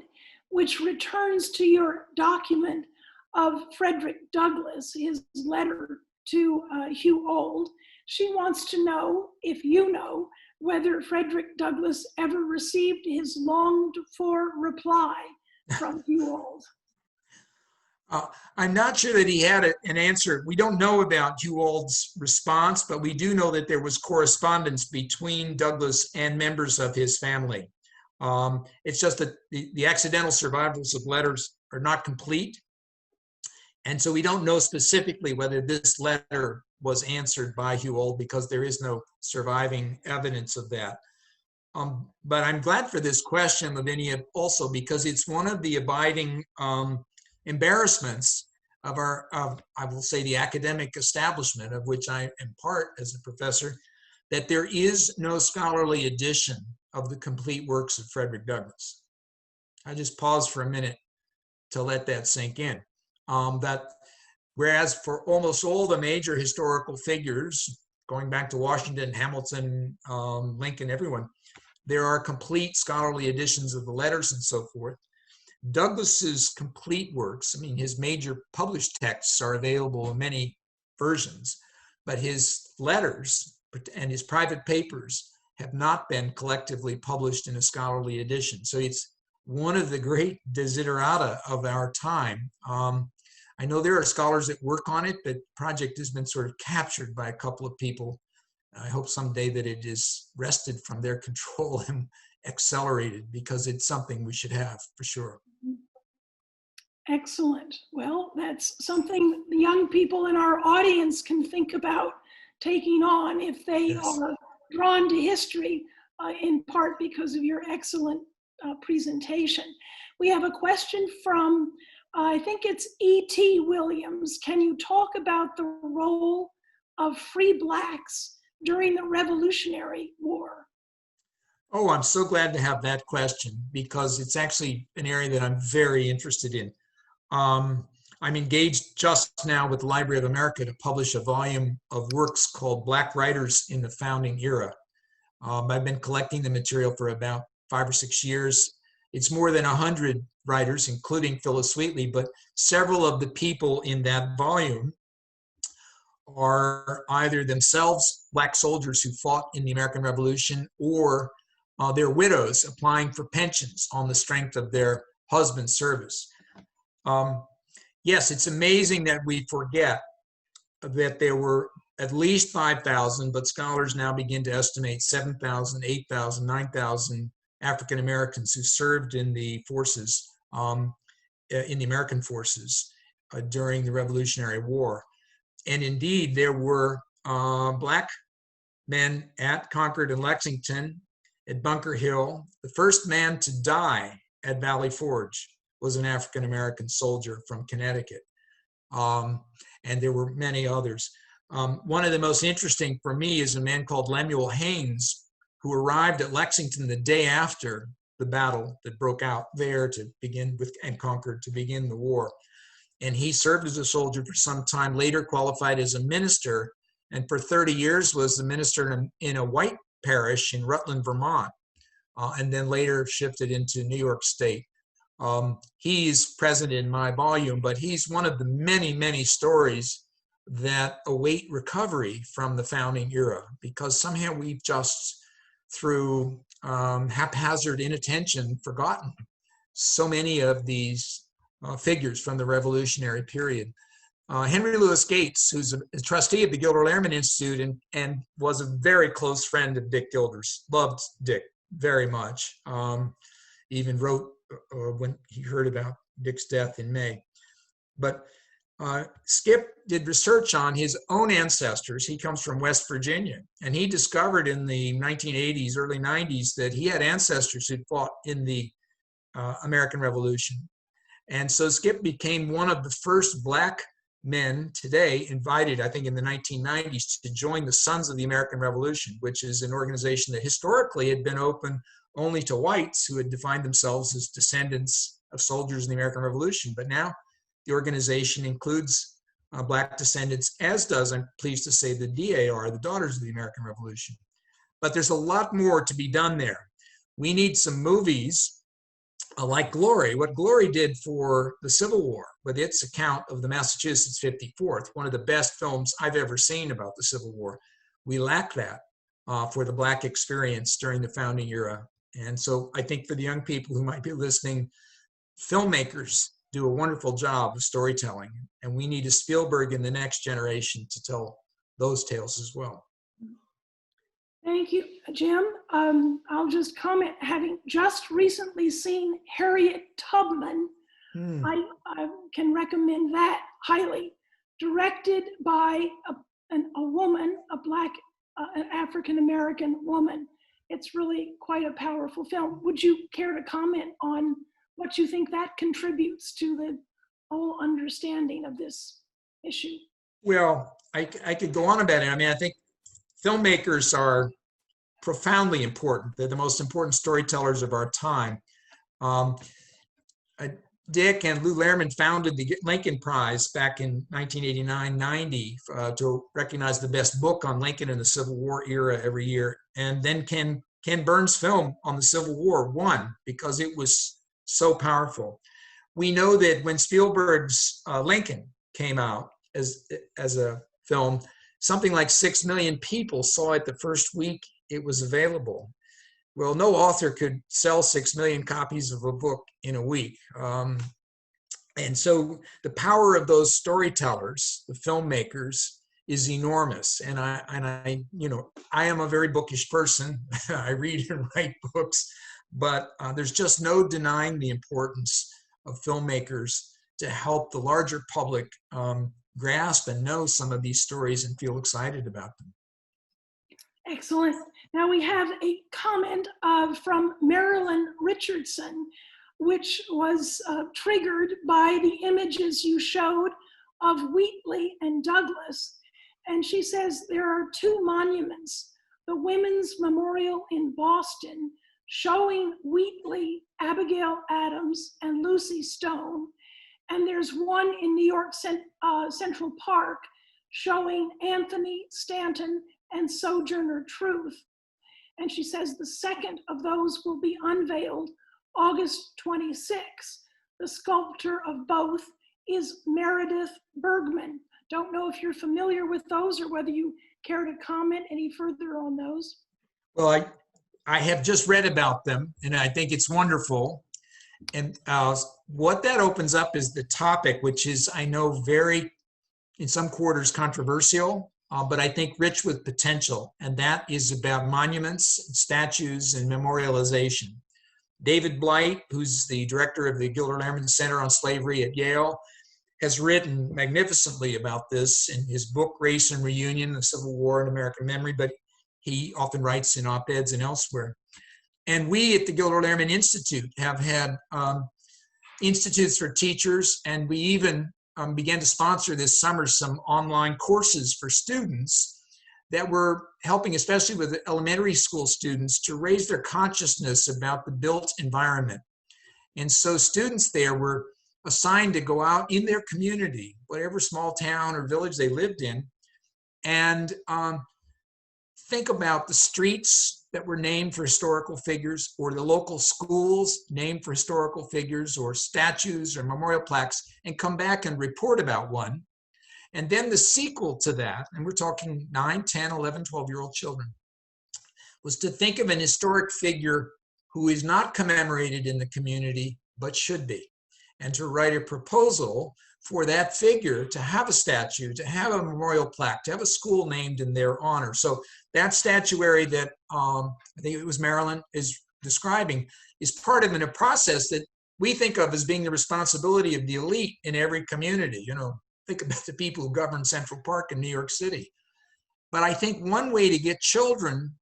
A: which returns to your document of Frederick Douglass, his letter to Hugh Auld. She wants to know if you know whether Frederick Douglass ever received his longed-for reply from Hugh Auld.
C: I'm not sure that he had an answer. We don't know about Hugh Auld's response, but we do know that there was correspondence between Douglass and members of his family. It's just that the accidental survivals of letters are not complete. And so we don't know specifically whether this letter was answered by Hugh Auld, because there is no surviving evidence of that. But I'm glad for this question, Lavinia, also because it's one of the abiding embarrassments of I will say, the academic establishment, of which I am part as a professor, that there is no scholarly edition of the complete works of Frederick Douglass. I just pause for a minute to let that sink in. That whereas for almost all the major historical figures, going back to Washington, Hamilton, Lincoln, everyone, there are complete scholarly editions of the letters and so forth. Douglass's complete works, I mean, his major published texts are available in many versions, but his letters and his private papers have not been collectively published in a scholarly edition. So it's one of the great desiderata of our time. I know there are scholars that work on it, but the project has been sort of captured by a couple of people. I hope someday that it is wrested from their control and accelerated, because it's something we should have for sure.
A: Excellent. Well, that's something the young people in our audience can think about taking on if they
C: Yes.
A: are drawn to history, in part because of your excellent presentation. We have a question from, I think it's E.T. Williams. Can you talk about the role of free Blacks during the Revolutionary War?
C: Oh, I'm so glad to have that question, because it's actually an area that I'm very interested in. I'm engaged just now with the Library of America to publish a volume of works called Black Writers in the Founding Era. I've been collecting the material for about 5 or 6 years. It's more than 100 writers, including Phyllis Wheatley, but several of the people in that volume are either themselves Black soldiers who fought in the American Revolution, or they're widows applying for pensions on the strength of their husband's service. Yes, it's amazing that we forget that there were at least 5,000, but scholars now begin to estimate 7,000, 8,000, 9,000 African Americans who served in the forces, in the American forces during the Revolutionary War. And indeed, there were Black men at Concord and Lexington, at Bunker Hill. The first man to die at Valley Forge was an African American soldier from Connecticut. And there were many others. One of the most interesting for me is a man called Lemuel Haynes, who arrived at Lexington the day after the battle that broke out there to begin with, and Concord to begin the war. And he served as a soldier for some time, later qualified as a minister, and for 30 years was the minister in a white parish in Rutland, Vermont, and then later shifted into New York State. He's present in my volume, but he's one of the many, many stories that await recovery from the founding era, because somehow we've just, through haphazard inattention, forgotten so many of these figures from the Revolutionary period. Henry Louis Gates, who's a trustee of the Gilder Lehrman Institute and was a very close friend of Dick Gilder's, loved Dick very much, even wrote when he heard about Dick's death in May. But Skip did research on his own ancestors. He comes from West Virginia, and he discovered in the 1980s, early 90s, that he had ancestors who'd fought in the American Revolution. And so Skip became one of the first Black men today invited, I think in the 1990s, to join the Sons of the American Revolution, which is an organization that historically had been open only to whites who had defined themselves as descendants of soldiers in the American Revolution. But now the organization includes Black descendants, as does, I'm pleased to say, the DAR, the Daughters of the American Revolution. But there's a lot more to be done there. We need some movies like Glory, what Glory did for the Civil War, with its account of the Massachusetts 54th, one of the best films I've ever seen about the Civil War. We lack that for the Black experience during the founding era. And so I think for the young people who might be listening, filmmakers do a wonderful job of storytelling, and we need a Spielberg in the next generation to tell those tales as well.
A: Thank you, Jim. I'll just comment, having just recently seen Harriet Tubman, I can recommend that highly. Directed by a woman, a Black, an African-American woman. It's really quite a powerful film. Would you care to comment on what you think that contributes to the whole understanding of this issue?
C: Well, I could go on about it. I mean, I think filmmakers are profoundly important. They're the most important storytellers of our time. Dick and Lou Lehrman founded the Lincoln Prize back in 1989-90 to recognize the best book on Lincoln in the Civil War era every year. And then Ken Burns' film on the Civil War won because it was so powerful. We know that when Spielberg's Lincoln came out as a film, something like 6 million people saw it the first week it was available. Well, no author could sell 6 million copies of a book in a week. And so the power of those storytellers, the filmmakers, is enormous. And I am a very bookish person. I read and write books, but there's just no denying the importance of filmmakers to help the larger public grasp and know some of these stories and feel excited about them.
A: Excellent. Now we have a comment from Marilyn Richardson, which was triggered by the images you showed of Wheatley and Douglass. And she says there are 2 monuments, the Women's Memorial in Boston, showing Wheatley, Abigail Adams, and Lucy Stone, And there's one in New York Central Park showing Anthony Stanton and Sojourner Truth. And she says the second of those will be unveiled August 26. The sculptor of both is Meredith Bergman. Don't know if you're familiar with those or whether you care to comment any further on those.
C: Well, I have just read about them, and I think it's wonderful. And what that opens up is the topic, which is, I know, very, in some quarters, controversial, but I think rich with potential. And that is about monuments, statues, and memorialization. David Blight, who's the director of the Gilder Lehrman Center on Slavery at Yale, has written magnificently about this in his book, Race and Reunion, The Civil War in American Memory, but he often writes in op-eds and elsewhere. And we at the Gilder Lehrman Institute have had institutes for teachers, and we even began to sponsor this summer some online courses for students that were helping, especially with the elementary school students, to raise their consciousness about the built environment. And so students there were assigned to go out in their community, whatever small town or village they lived in, and think about the streets that were named for historical figures, or the local schools named for historical figures, or statues or memorial plaques, and come back and report about one. And then the sequel to that, and we're talking 9, 10, 11, 12-year-old children, was to think of an historic figure who is not commemorated in the community, but should be, and to write a proposal for that figure to have a statue, to have a memorial plaque, to have a school named in their honor. So that statuary that I think it was Marilyn is describing is part of a process that we think of as being the responsibility of the elite in every community. You know, think about the people who govern Central Park in New York City. But I think one way to get children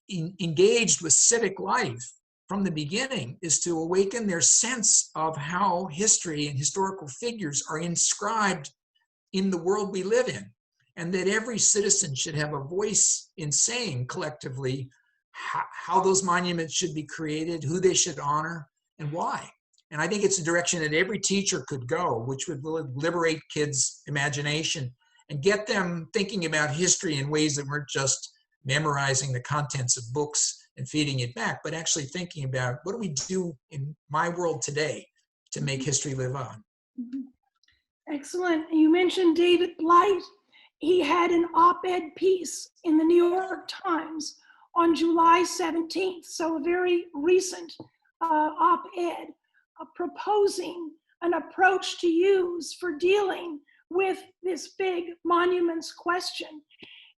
C: engaged with civic life from the beginning is to awaken their sense of how history and historical figures are inscribed in the world we live in, and that every citizen should have a voice in saying collectively how those monuments should be created, who they should honor, and why. And I think it's a direction that every teacher could go, which would liberate kids' imagination and get them thinking about history in ways that weren't just memorizing the contents of books and feeding it back, but actually thinking about what do we do in my world today to make history live on.
A: Excellent. You mentioned David Blight. He had an op-ed piece in the New York Times on July 17th, so a very recent op-ed, proposing an approach to use for dealing with this big monuments question.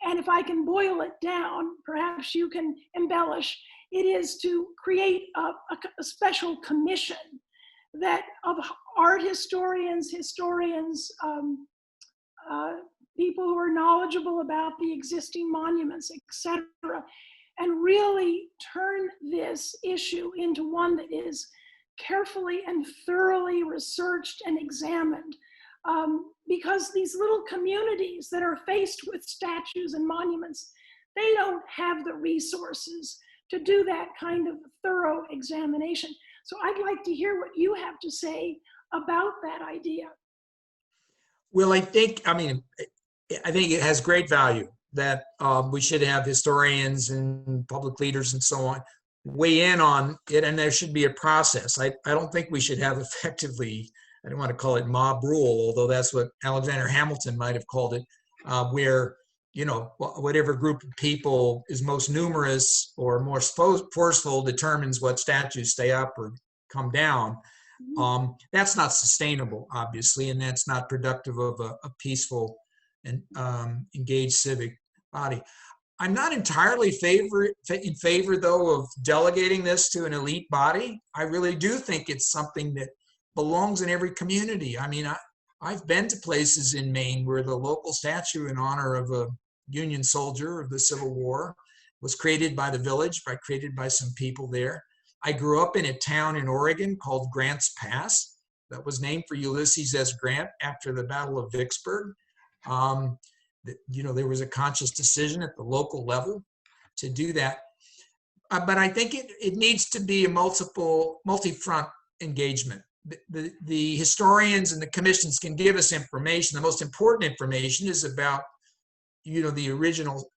A: And if I can boil it down, perhaps you can embellish, it is to create a special commission that of art historians, people who are knowledgeable about the existing monuments, etc., and really turn this issue into one that is carefully and thoroughly researched and examined. Because these little communities that are faced with statues and monuments, they don't have the resources to do that kind of thorough examination. So I'd like to hear what you have to say about that idea.
C: Well, I think it has great value that we should have historians and public leaders and so on weigh in on it, and there should be a process. I don't think we should have effectively, I don't want to call it mob rule, although that's what Alexander Hamilton might have called it, where, you know, whatever group of people is most numerous or more forceful determines what statues stay up or come down. That's not sustainable, obviously, and that's not productive of a peaceful and engaged civic body. I'm not entirely in favor, though, of delegating this to an elite body. I really do think it's something that belongs in every community. I mean, I've been to places in Maine where the local statue in honor of a Union soldier of the Civil War was created by the village, created by some people there. I grew up in a town in Oregon called Grants Pass that was named for Ulysses S. Grant after the Battle of Vicksburg. You know, there was a conscious decision at the local level to do that. But I think it needs to be a multi-front engagement, the historians and the commissions can give us information. The most important information is about, the original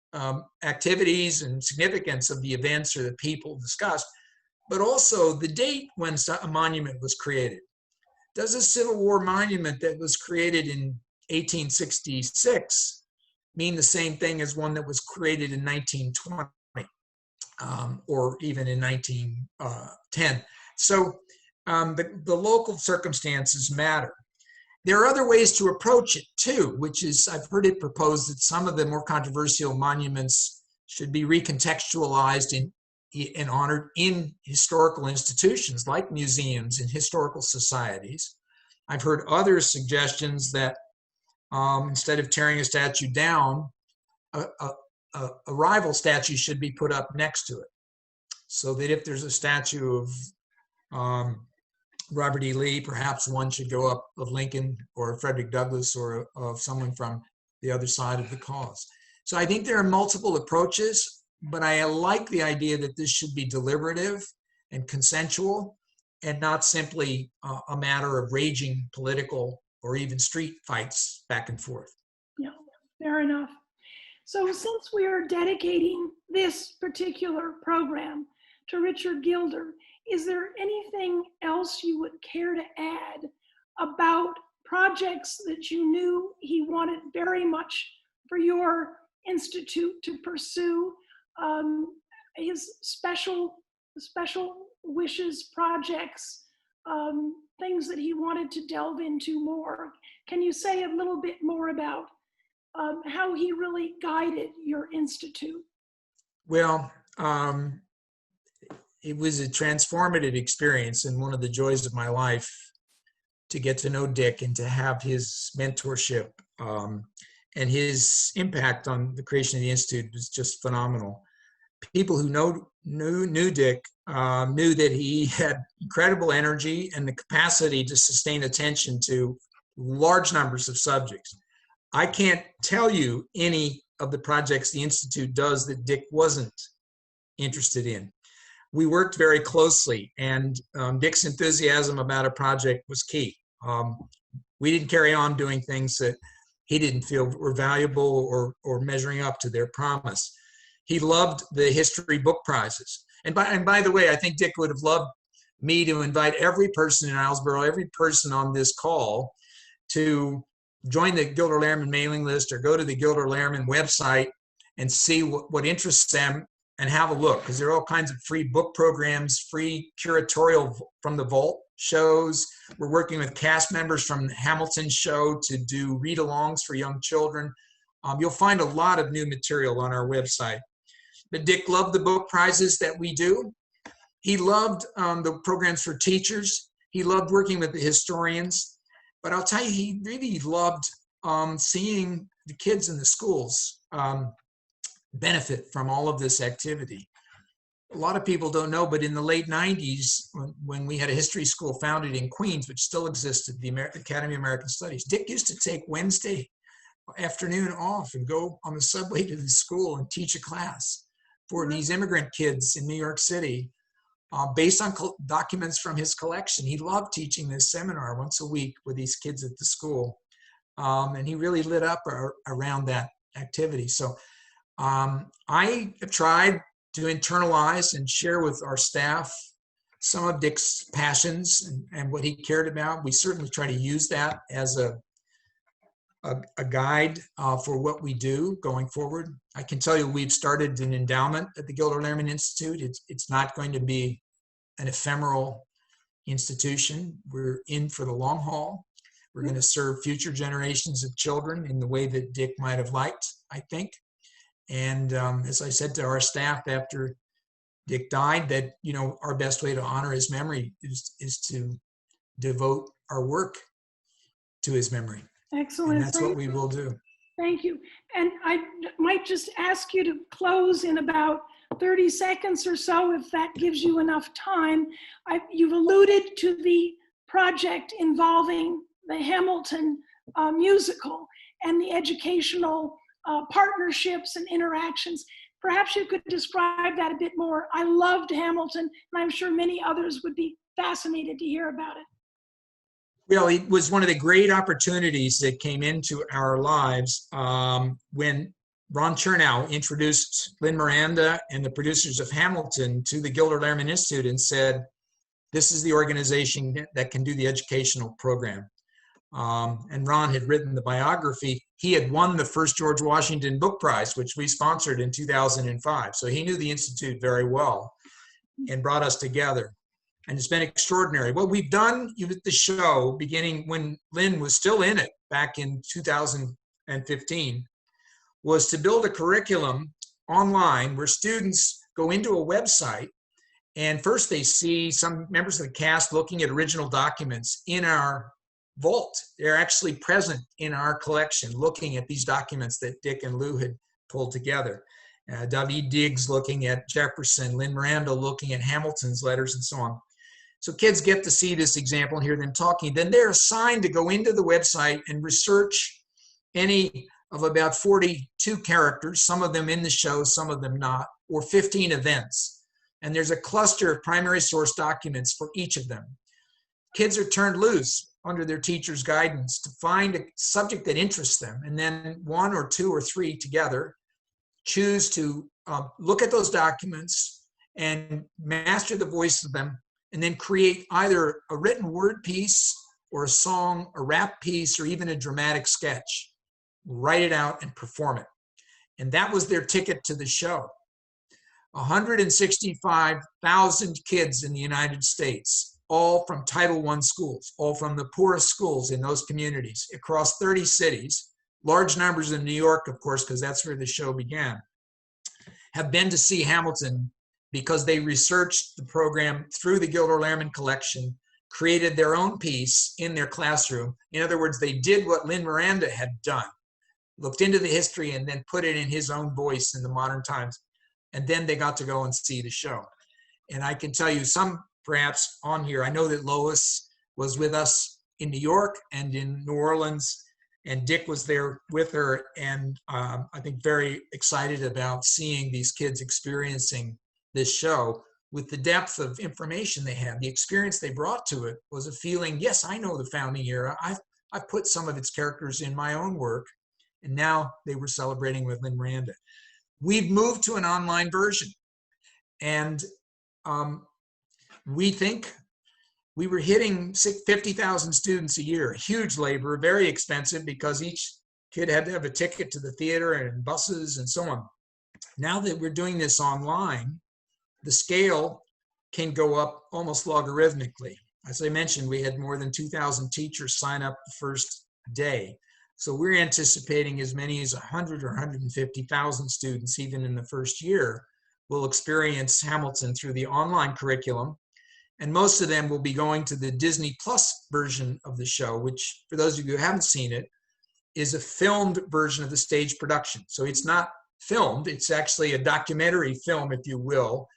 C: activities and significance of the events or the people discussed, but also the date when a monument was created. Does a Civil War monument that was created in 1866 mean the same thing as one that was created in 1920 or even in 1910? So the local circumstances matter. There are other ways to approach it too, which is, I've heard it proposed that some of the more controversial monuments should be recontextualized and honored in historical institutions like museums and historical societies. I've heard other suggestions that instead of tearing a statue down, a rival statue should be put up next to it. So that if there's a statue of Robert E. Lee, perhaps one should go up of Lincoln or Frederick Douglass or of someone from the other side of the cause. So I think there are multiple approaches, but I like the idea that this should be deliberative and consensual and not simply a matter of raging political or even street fights back and forth.
A: Yeah, fair enough. So since we are dedicating this particular program to Richard Gilder, is there anything else you would care to add about projects that you knew he wanted very much for your institute to pursue, his special wishes projects, things that he wanted to delve into more? Can you say a little bit more about how he really guided your institute?
C: Well, it was a transformative experience and one of the joys of my life to get to know Dick and to have his mentorship, and his impact on the creation of the Institute was just phenomenal. People who knew Dick knew that he had incredible energy and the capacity to sustain attention to large numbers of subjects. I can't tell you any of the projects the Institute does that Dick wasn't interested in. We worked very closely, and Dick's enthusiasm about a project was key. We didn't carry on doing things that he didn't feel were valuable or measuring up to their promise. He loved the history book prizes. And by the way, I think Dick would have loved me to invite every person in Islesboro, every person on this call, to join the Gilder Lehrman mailing list or go to the Gilder Lehrman website and see what interests them and have a look, because there are all kinds of free book programs, free curatorial from the vault shows. We're working with cast members from the Hamilton show to do read-alongs for young children. You'll find a lot of new material on our website. But Dick loved the book prizes that we do. He loved the programs for teachers. He loved working with the historians. But I'll tell you, he really loved seeing the kids in the schools benefit from all of this activity. A lot of people don't know, but in the late 90s, when we had a history school founded in Queens, which still existed, the Academy of American Studies, Dick used to take Wednesday afternoon off and go on the subway to the school and teach a class for these immigrant kids in New York City, based on documents from his collection. He loved teaching this seminar once a week with these kids at the school. And he really lit up around that activity. So I tried to internalize and share with our staff some of Dick's passions and what he cared about. We certainly try to use that as a guide for what we do going forward. I can tell you we've started an endowment at the Gilder Lehrman Institute. It's not going to be an ephemeral institution. We're in for the long haul. We're going to serve future generations of children in the way that Dick might have liked, I think. And as I said to our staff after Dick died, that our best way to honor his memory is to devote our work to his memory.
A: Excellent.
C: And that's what we will do.
A: Thank you. And I might just ask you to close in about 30 seconds or so, if that gives you enough time. You've alluded to the project involving the Hamilton musical and the educational partnerships and interactions. Perhaps you could describe that a bit more. I loved Hamilton, and I'm sure many others would be fascinated to hear about it.
C: Well, it was one of the great opportunities that came into our lives when Ron Chernow introduced Lynn Miranda and the producers of Hamilton to the Gilder Lehrman Institute and said, this is the organization that can do the educational program. And Ron had written the biography. He had won the first George Washington Book Prize, which we sponsored in 2005. So he knew the Institute very well and brought us together. And it's been extraordinary. What we've done with the show, beginning when Lynn was still in it back in 2015, was to build a curriculum online where students go into a website and first they see some members of the cast looking at original documents in our vault. They're actually present in our collection looking at these documents that Dick and Lou had pulled together. David Diggs looking at Jefferson, Lynn Miranda looking at Hamilton's letters and so on. So kids get to see this example and hear them talking. Then they're assigned to go into the website and research any of about 42 characters, some of them in the show, some of them not, or 15 events. And there's a cluster of primary source documents for each of them. Kids are turned loose under their teacher's guidance to find a subject that interests them, and then one or two or three together choose to look at those documents and master the voice of them, and then create either a written word piece or a song, a rap piece, or even a dramatic sketch. Write it out and perform it. And that was their ticket to the show. 165,000 kids in the United States, all from Title I schools, all from the poorest schools in those communities across 30 cities, large numbers in New York, of course, because that's where the show began, have been to see Hamilton because they researched the program through the Gilder Lehrman collection, created their own piece in their classroom. In other words, they did what Lynn Miranda had done, looked into the history and then put it in his own voice in the modern times. And then they got to go and see the show. And I can tell you some perhaps on here. I know that Lois was with us in New York and in New Orleans, and Dick was there with her. And I think very excited about seeing these kids experiencing this show with the depth of information they had. The experience they brought to it was a feeling, yes, I know the founding era. I've put some of its characters in my own work. And now they were celebrating with Lynn Miranda. We've moved to an online version. And we think we were hitting 50,000 students a year, huge labor, very expensive because each kid had to have a ticket to the theater and buses and so on. Now that we're doing this online, the scale can go up almost logarithmically. As I mentioned, we had more than 2,000 teachers sign up the first day. So we're anticipating as many as 100 or 150,000 students, even in the first year, will experience Hamilton through the online curriculum. And most of them will be going to the Disney Plus version of the show, which, for those of you who haven't seen it, is a filmed version of the stage production. So it's not filmed, it's actually a documentary film, if you will,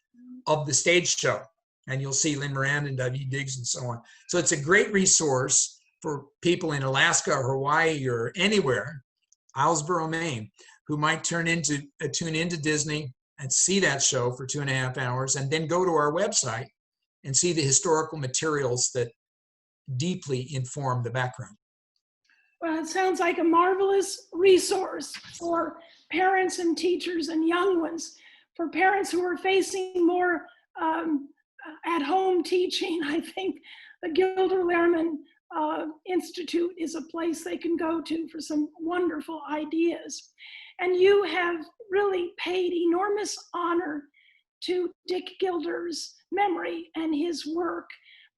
C: of the stage show. And you'll see Lynn Miranda and David Diggs and so on. So it's a great resource for people in Alaska or Hawaii or anywhere, Islesboro, Maine, who might tune into Disney and see that show for 2.5 hours and then go to our website and see the historical materials that deeply inform the background.
A: Well, it sounds like a marvelous resource for parents and teachers and young ones. For parents who are facing more at-home teaching, I think the Gilder Lehrman Institute is a place they can go to for some wonderful ideas. And you have really paid enormous honor to Dick Gilder's memory and his work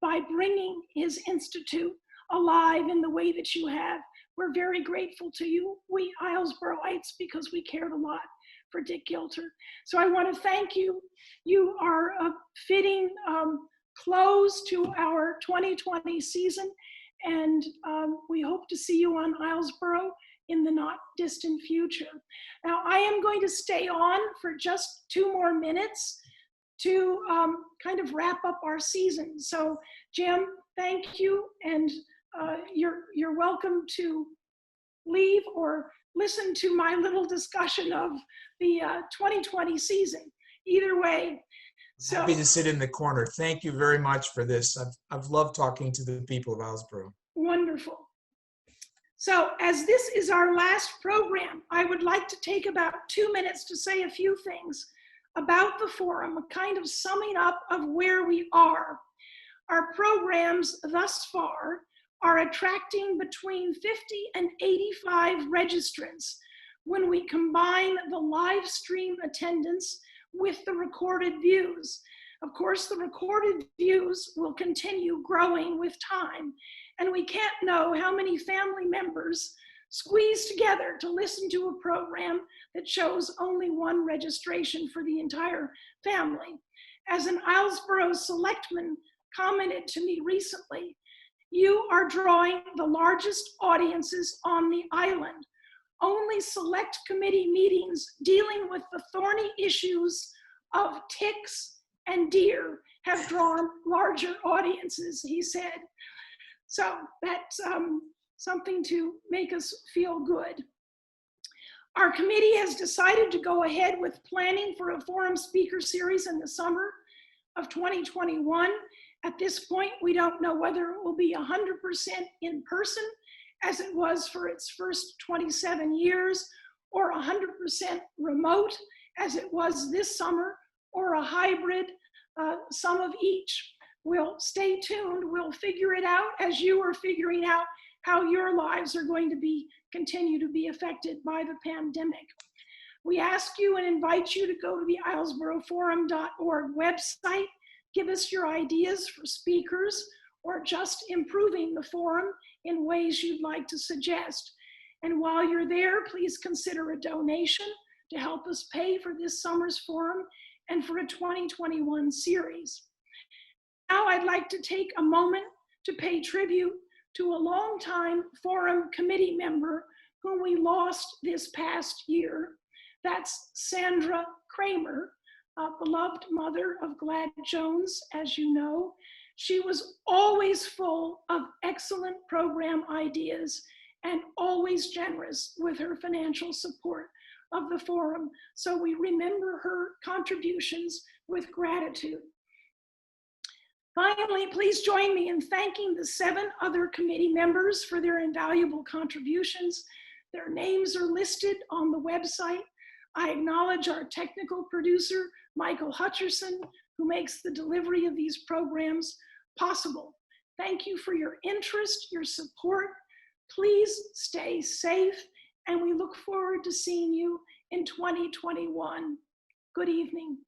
A: by bringing his institute alive in the way that you have. We're very grateful to you, we Islesboroites, because we cared a lot for Dick Gilder. So I want to thank you. You are a fitting close to our 2020 season, and we hope to see you on Islesboro in the not distant future. Now, I am going to stay on for just 2 more minutes to kind of wrap up our season. So Jim, thank you, and you're welcome to leave or listen to my little discussion of the 2020 season. Either way. So,
C: happy to sit in the corner. Thank you very much for this. I've loved talking to the people of Islesboro.
A: Wonderful. So as this is our last program, I would like to take about 2 minutes to say a few things about the forum, a kind of summing up of where we are. Our programs thus far are attracting between 50 and 85 registrants when we combine the live stream attendance with the recorded views. Of course, the recorded views will continue growing with time, and we can't know how many family members squeeze together to listen to a program that shows only one registration for the entire family. As an Islesboro selectman commented to me recently, you are drawing the largest audiences on the island. Only select committee meetings dealing with the thorny issues of ticks and deer have drawn larger audiences, he said. So that's something to make us feel good. Our committee has decided to go ahead with planning for a forum speaker series in the summer of 2021. At this point, we don't know whether it will be 100% in person, as it was for its first 27 years, or 100% remote, as it was this summer, or a hybrid, some of each. We'll stay tuned. We'll figure it out as you are figuring out how your lives are going to continue to be affected by the pandemic. We ask you and invite you to go to the islesboroforum.org website. Give us your ideas for speakers or just improving the forum in ways you'd like to suggest. And while you're there, please consider a donation to help us pay for this summer's forum and for a 2021 series. Now I'd like to take a moment to pay tribute to a longtime forum committee member whom we lost this past year. That's Sandra Kramer, a beloved mother of Glad Jones, as you know. She was always full of excellent program ideas and always generous with her financial support of the forum. So we remember her contributions with gratitude. Finally, please join me in thanking the 7 other committee members for their invaluable contributions. Their names are listed on the website. I acknowledge our technical producer, Michael Hutcherson, who makes the delivery of these programs possible. Thank you for your interest, your support. Please stay safe, and we look forward to seeing you in 2021. Good evening.